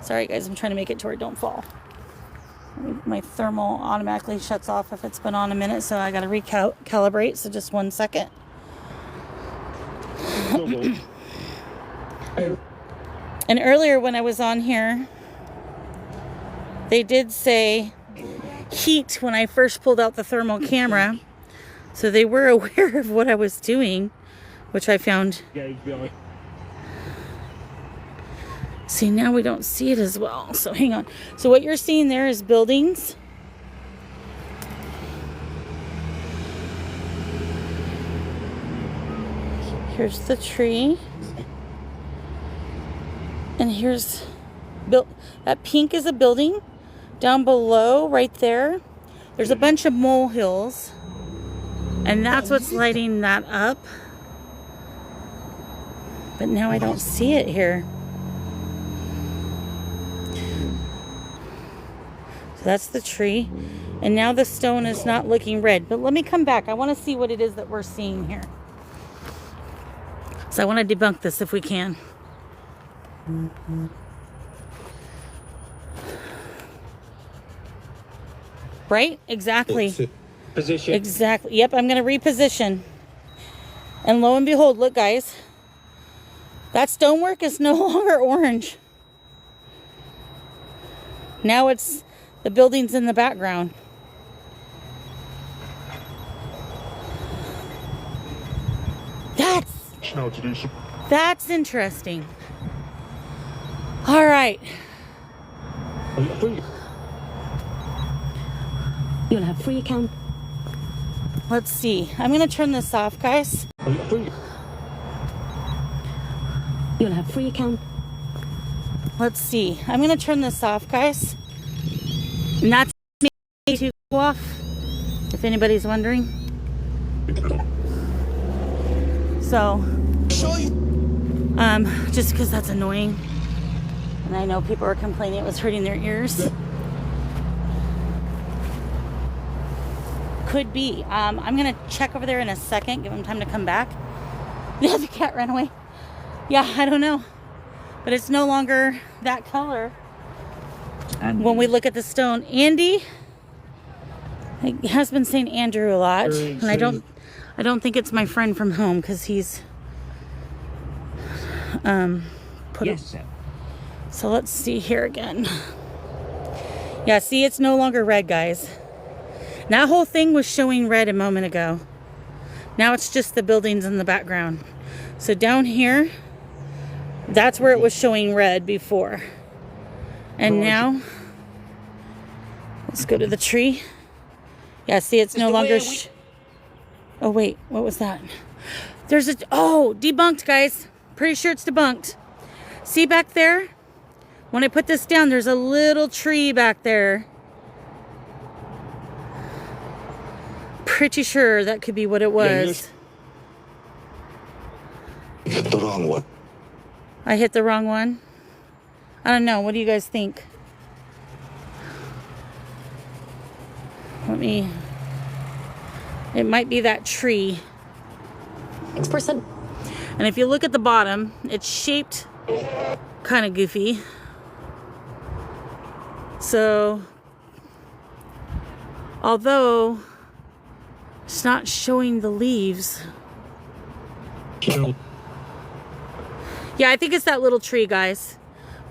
Sorry guys, I'm trying to make it to where it don't fall. My thermal automatically shuts off if it's been on a minute, so I got to recalibrate. So just 1 second. And earlier when I was on here, they did say heat when I first pulled out the thermal camera. So they were aware of what I was doing, which I found. See, now we don't see it as well. So hang on. So what you're seeing there is buildings. Here's the tree. And here's that pink is a building. Down below, right there, there's a bunch of molehills. And that's what's lighting that up. But now I don't see it here. So that's the tree. And now the stone is not looking red. But let me come back. I want to see what it is that we're seeing here. So I want to debunk this if we can. Right? Exactly. Position. Exactly. Yep, I'm going to reposition. And lo and behold, look guys. That stonework is no longer orange. Now it's the buildings in the background. That's interesting. All right. You'll have free account. Let's see. I'm going to turn this off, guys. You'll have free account. Let's see. I'm going to turn this off, guys. And that's me to go off, if anybody's wondering. So, just because that's annoying. And I know people are complaining it was hurting their ears. Could be. I'm going to check over there in a second, give them time to come back. Yeah, the cat ran away. Yeah, I don't know. But it's no longer that color. And When we look at the stone, Andy, he has been saying Andrew a lot, and I don't think it's my friend from home because he's put yes, sir. So let's see here again. Yeah, see, it's no longer red, guys. That whole thing was showing red a moment ago. Now it's just the buildings in the background. So down here, that's where it was showing red before. And now, let's go to the tree. Yeah, see, it's no longer... Oh, wait, what was that? There's a... Oh, debunked, guys. Pretty sure it's debunked. See back there? When I put this down, there's a little tree back there. Pretty sure that could be what it was. You hit the wrong one. I hit the wrong one. I don't know. What do you guys think? It might be that tree. 6%. And if you look at the bottom, it's shaped kind of goofy. So, although it's not showing the leaves. Yeah, I think it's that little tree, guys.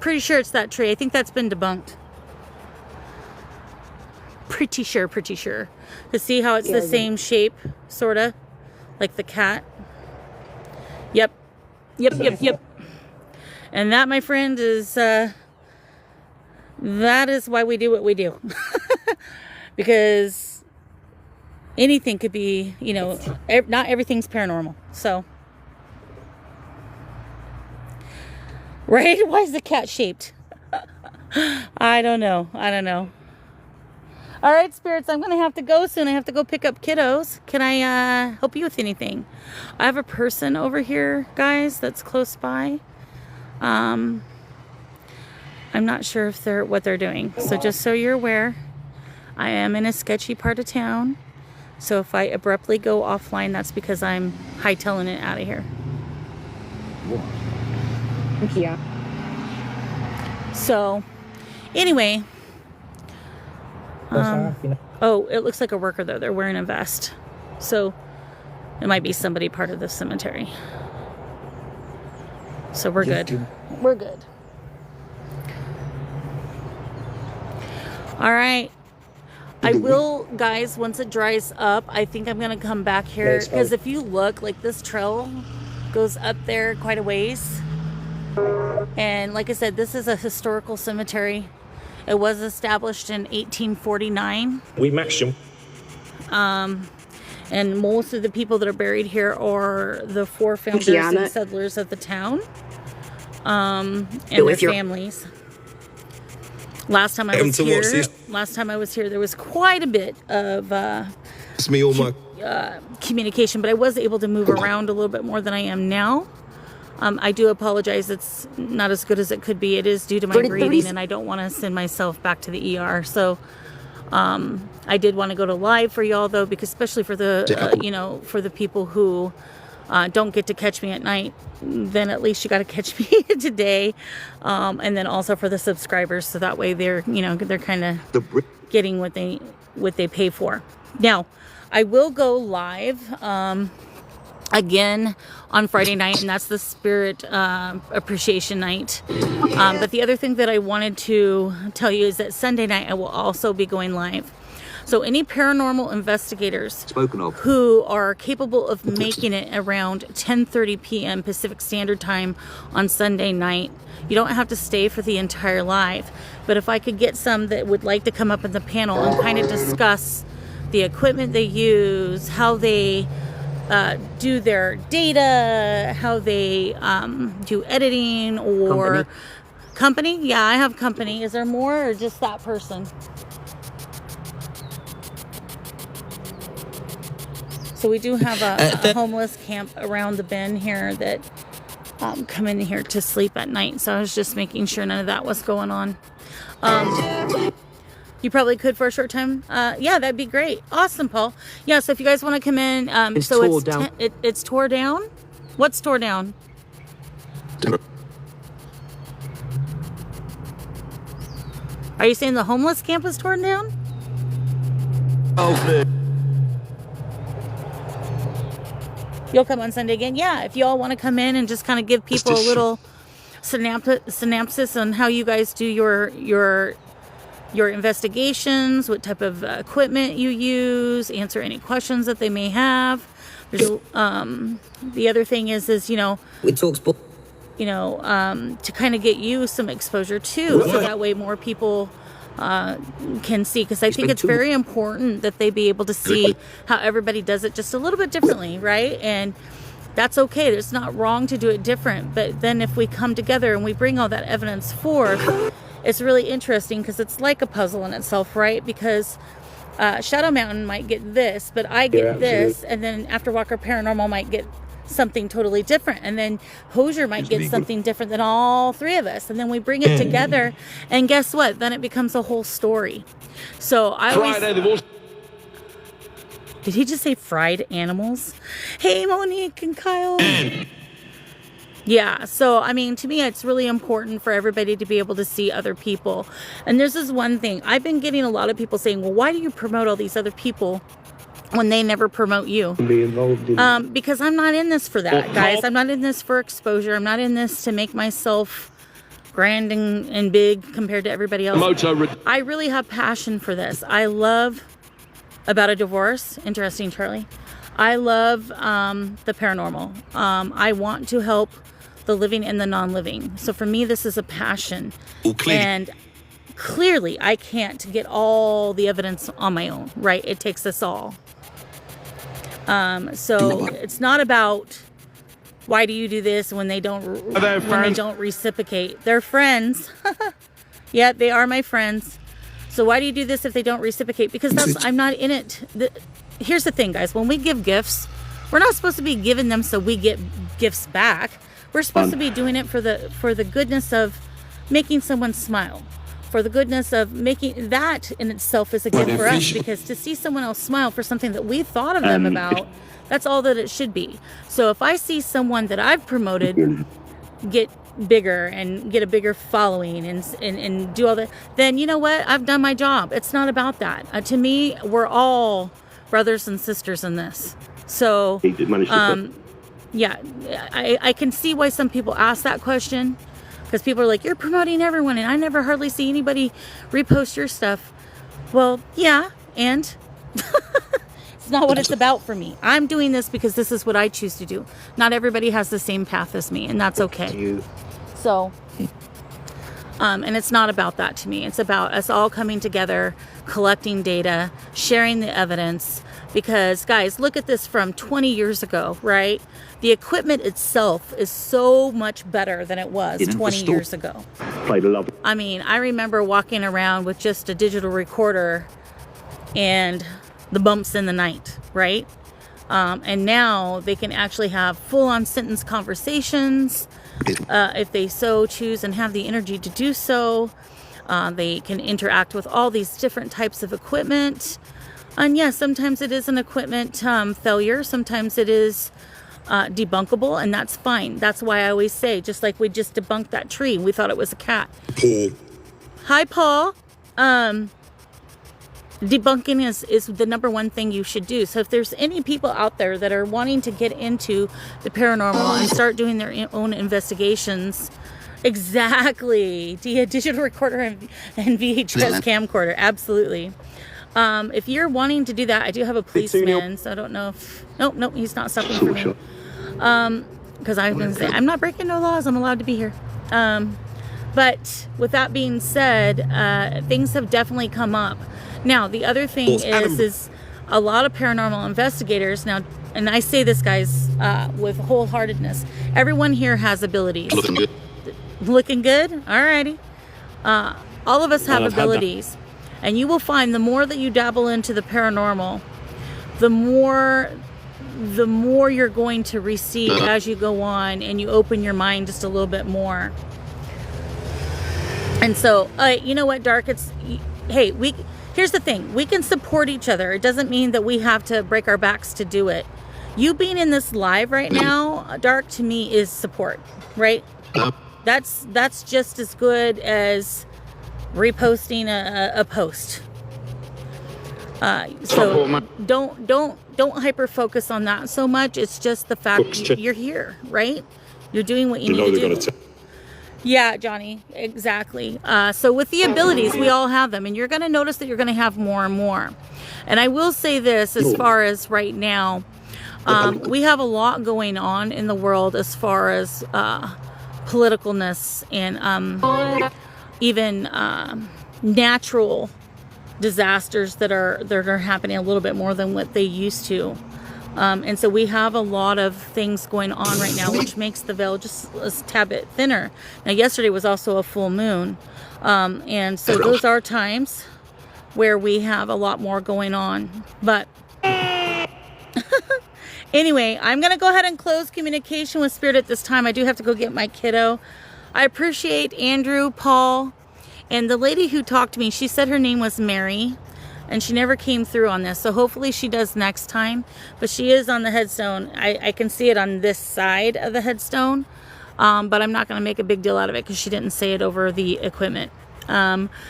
Pretty sure it's that tree. I think that's been debunked. Pretty sure. To see how it's the same shape, sort of, like the cat. Yep. And that, my friend, is, that is why we do what we do. Because anything could be, you know, not everything's paranormal. So, right? Why is the cat shaped? I don't know. All right, spirits, I'm going to have to go soon. I have to go pick up kiddos. Can I help you with anything? I have a person over here, guys, that's close by. I'm not sure if what they're doing. So just so you're aware, I am in a sketchy part of town. So if I abruptly go offline, that's because I'm hightailing it out of here. Yeah. So, anyway. Oh, it looks like a worker, though. They're wearing a vest. So, it might be somebody part of the cemetery. So, we're good. We're good. All right. I will, guys, once it dries up, I think I'm going to come back here. Because if you look, like, this trail goes up there quite a ways. And like I said, this is a historical cemetery. It was established in 1849. We matched them. And most of the people that are buried here are the four founders and settlers of the town. And their families. Last time I was here, there was quite a bit of communication, but I was able to move around a little bit more than I am now. I do apologize. It's not as good as it could be. It is due to my breathing, and I don't want to send myself back to the ER. So I did want to go to live for y'all, though, because especially for the, for the people who don't get to catch me at night, then at least you got to catch me today. And then also for the subscribers, so that way they're kind of getting what they pay for. Now, I will go live again on Friday night, and that's the Spirit Appreciation Night. But the other thing that I wanted to tell you is that Sunday night I will also be going live. So any paranormal investigators Spoken of. who are capable of making it around 10:30 p.m. Pacific Standard Time on Sunday night, you don't have to stay for the entire live. But if I could get some that would like to come up in the panel and kind of discuss the equipment they use, how they do their data, how they do editing or company. Yeah, I have company. Is there more or just that person? So we do have a homeless camp around the bend here that come in here to sleep at night. So I was just making sure none of that was going on. You probably could for a short time. Yeah, that'd be great. Awesome, Paul. Yeah, so if you guys want to come in, It's so tore it's down. it's tore down. What's tore down? Are you saying the homeless camp is torn down? You'll come on Sunday again? Yeah, if you all want to come in and just kind of give people a little synopsis on how you guys do your investigations, what type of equipment you use, answer any questions that they may have. There's the other thing is We talk sport. to kind of get you some exposure too, so that way more people can see, because I think it's very important that they be able to see how everybody does it just a little bit differently, right? And that's okay. It's not wrong to do it different, but then if we come together and we bring all that evidence forth, it's really interesting because it's like a puzzle in itself, right? Because Shadow Mountain might get this, but I get this, and then After Walker Paranormal might get something totally different, and then Hosier might get something different than all three of us, and then we bring it together, and guess what? Then it becomes a whole story. So I always... Did he just say fried animals? Hey, Monique and Kyle. Yeah, so I mean, to me, it's really important for everybody to be able to see other people. And this is one thing. I've been getting a lot of people saying, well, why do you promote all these other people when they never promote you? Because I'm not in this for that, guys. I'm not in this for exposure. I'm not in this to make myself grand and big compared to everybody else. I really have passion for this. I love about a divorce. Interesting, Charlie. I love the paranormal. I want to help the living and the non-living. So for me, this is a passion. And clearly, I can't get all the evidence on my own, right? It takes us all. So it's not about why do you do this when they don't reciprocate. They're friends. Yeah, they are my friends. So why do you do this if they don't reciprocate? Because I'm not in it. Here's the thing, guys. When we give gifts, we're not supposed to be giving them so we get gifts back. We're supposed to be doing it for the goodness of making someone smile. For the goodness of making that in itself is a gift for us, because to see someone else smile for something that we thought of them about, that's all that it should be. So if I see someone that I've promoted get bigger and get a bigger following and do all that, then you know what? I've done my job. It's not about that. To me, we're all brothers and sisters in this. So, yeah, I can see why some people ask that question, because people are like, you're promoting everyone, and I never hardly see anybody repost your stuff. Well, yeah, and it's not what it's about for me. I'm doing this because this is what I choose to do. Not everybody has the same path as me, and that's okay. So, and it's not about that to me. It's about us all coming together, collecting data, sharing the evidence. Because, guys, look at this from 20 years ago, right? The equipment itself is so much better than it was 20 years ago. I mean, I remember walking around with just a digital recorder and the bumps in the night, right? And now they can actually have full-on sentence conversations if they so choose and have the energy to do so. They can interact with all these different types of equipment. And yes, sometimes it is an equipment failure. Sometimes it is debunkable, and that's fine. That's why I always say, just like we just debunked that tree, we thought it was a cat. Paul. Hi, Paul. Debunking is the number one thing you should do. So if there's any people out there that are wanting to get into the paranormal and start doing their own investigations, exactly, digital recorder and VHS camcorder, absolutely. If you're wanting to do that, I do have a policeman, so I don't know if... Nope, he's not stopping for me. Because I was going to say, I'm not breaking no laws. I'm allowed to be here. But with that being said, things have definitely come up. Now, the other thing is a lot of paranormal investigators now, and I say this, guys, with wholeheartedness. Everyone here has abilities. Looking good. Looking good? Alrighty. All of us have abilities. And you will find the more that you dabble into the paranormal, the more you're going to receive as you go on and you open your mind just a little bit more. And so, you know what, Dark? Hey, here's the thing. We can support each other. It doesn't mean that we have to break our backs to do it. You being in this live right now, Dark, to me is support, right? That's just as good as reposting a post. So don't hyper focus on that so much. It's just the fact you're here, right? You're doing what you need to do. Yeah, Johnny, exactly. So with the abilities, we all have them, and you're going to notice that you're going to have more and more. And I will say this, as far as right now, we have a lot going on in the world as far as politicalness and even natural disasters that are happening a little bit more than what they used to. And so we have a lot of things going on right now, which makes the veil just a tad bit thinner. Now, yesterday was also a full moon. And so those are times where we have a lot more going on. But anyway, I'm going to go ahead and close communication with Spirit at this time. I do have to go get my kiddo. I appreciate Andrew, Paul, and the lady who talked to me. She said her name was Mary. And she never came through on this. So hopefully she does next time. But she is on the headstone. I can see it on this side of the headstone. But I'm not going to make a big deal out of it because she didn't say it over the equipment.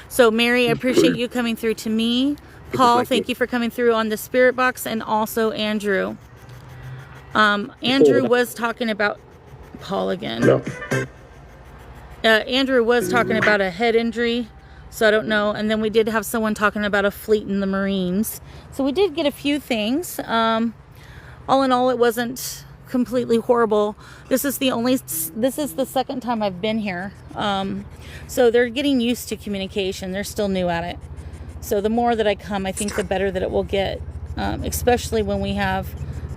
So Mary, I appreciate you coming through to me. Paul, thank you for coming through on the spirit box. And also Andrew. Andrew was talking about... Paul again. No. Andrew was talking about a head injury. So I don't know. And then we did have someone talking about a fleet in the Marines. So we did get a few things. All in all, it wasn't completely horrible. This is the second time I've been here. So they're getting used to communication. They're still new at it. So the more that I come, I think the better that it will get, especially when we have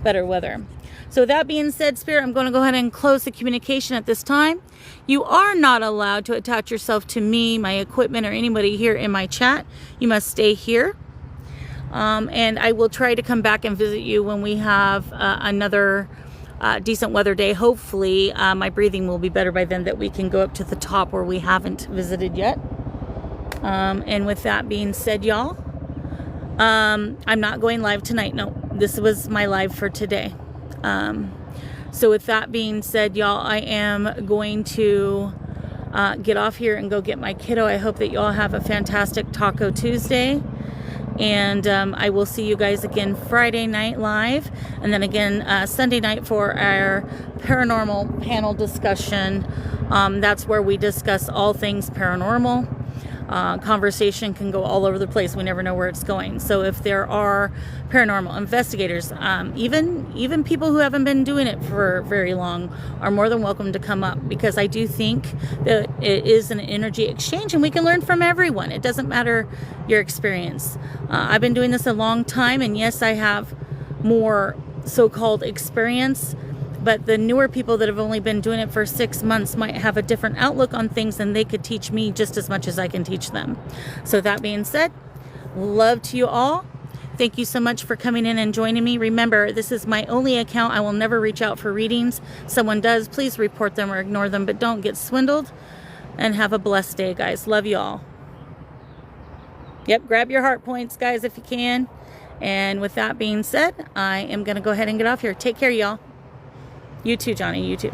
better weather. So that being said, Spirit, I'm going to go ahead and close the communication at this time. You are not allowed to attach yourself to me, my equipment, or anybody here in my chat. You must stay here. And I will try to come back and visit you when we have another decent weather day. Hopefully, my breathing will be better by then, that we can go up to the top where we haven't visited yet. And with that being said, y'all, I'm not going live tonight. No, this was my live for today. So with that being said, y'all, I am going to get off here and go get my kiddo. I hope that y'all have a fantastic Taco Tuesday. And I will see you guys again Friday night live. And then again Sunday night for our paranormal panel discussion. That's where we discuss all things paranormal. Conversation can go all over the place. We never know where it's going. So if there are paranormal investigators, even people who haven't been doing it for very long, are more than welcome to come up, because I do think that it is an energy exchange and we can learn from everyone. It doesn't matter your experience. I've been doing this a long time, and yes, I have more so-called experience, but the newer people that have only been doing it for 6 months might have a different outlook on things, and they could teach me just as much as I can teach them. So that being said, love to you all. Thank you so much for coming in and joining me. Remember, this is my only account. I will never reach out for readings. Someone does, please report them or ignore them, but don't get swindled. And have a blessed day, guys. Love you all. Yep, grab your heart points, guys, if you can. And with that being said, I am going to go ahead and get off here. Take care, y'all. You too, Johnny. You too.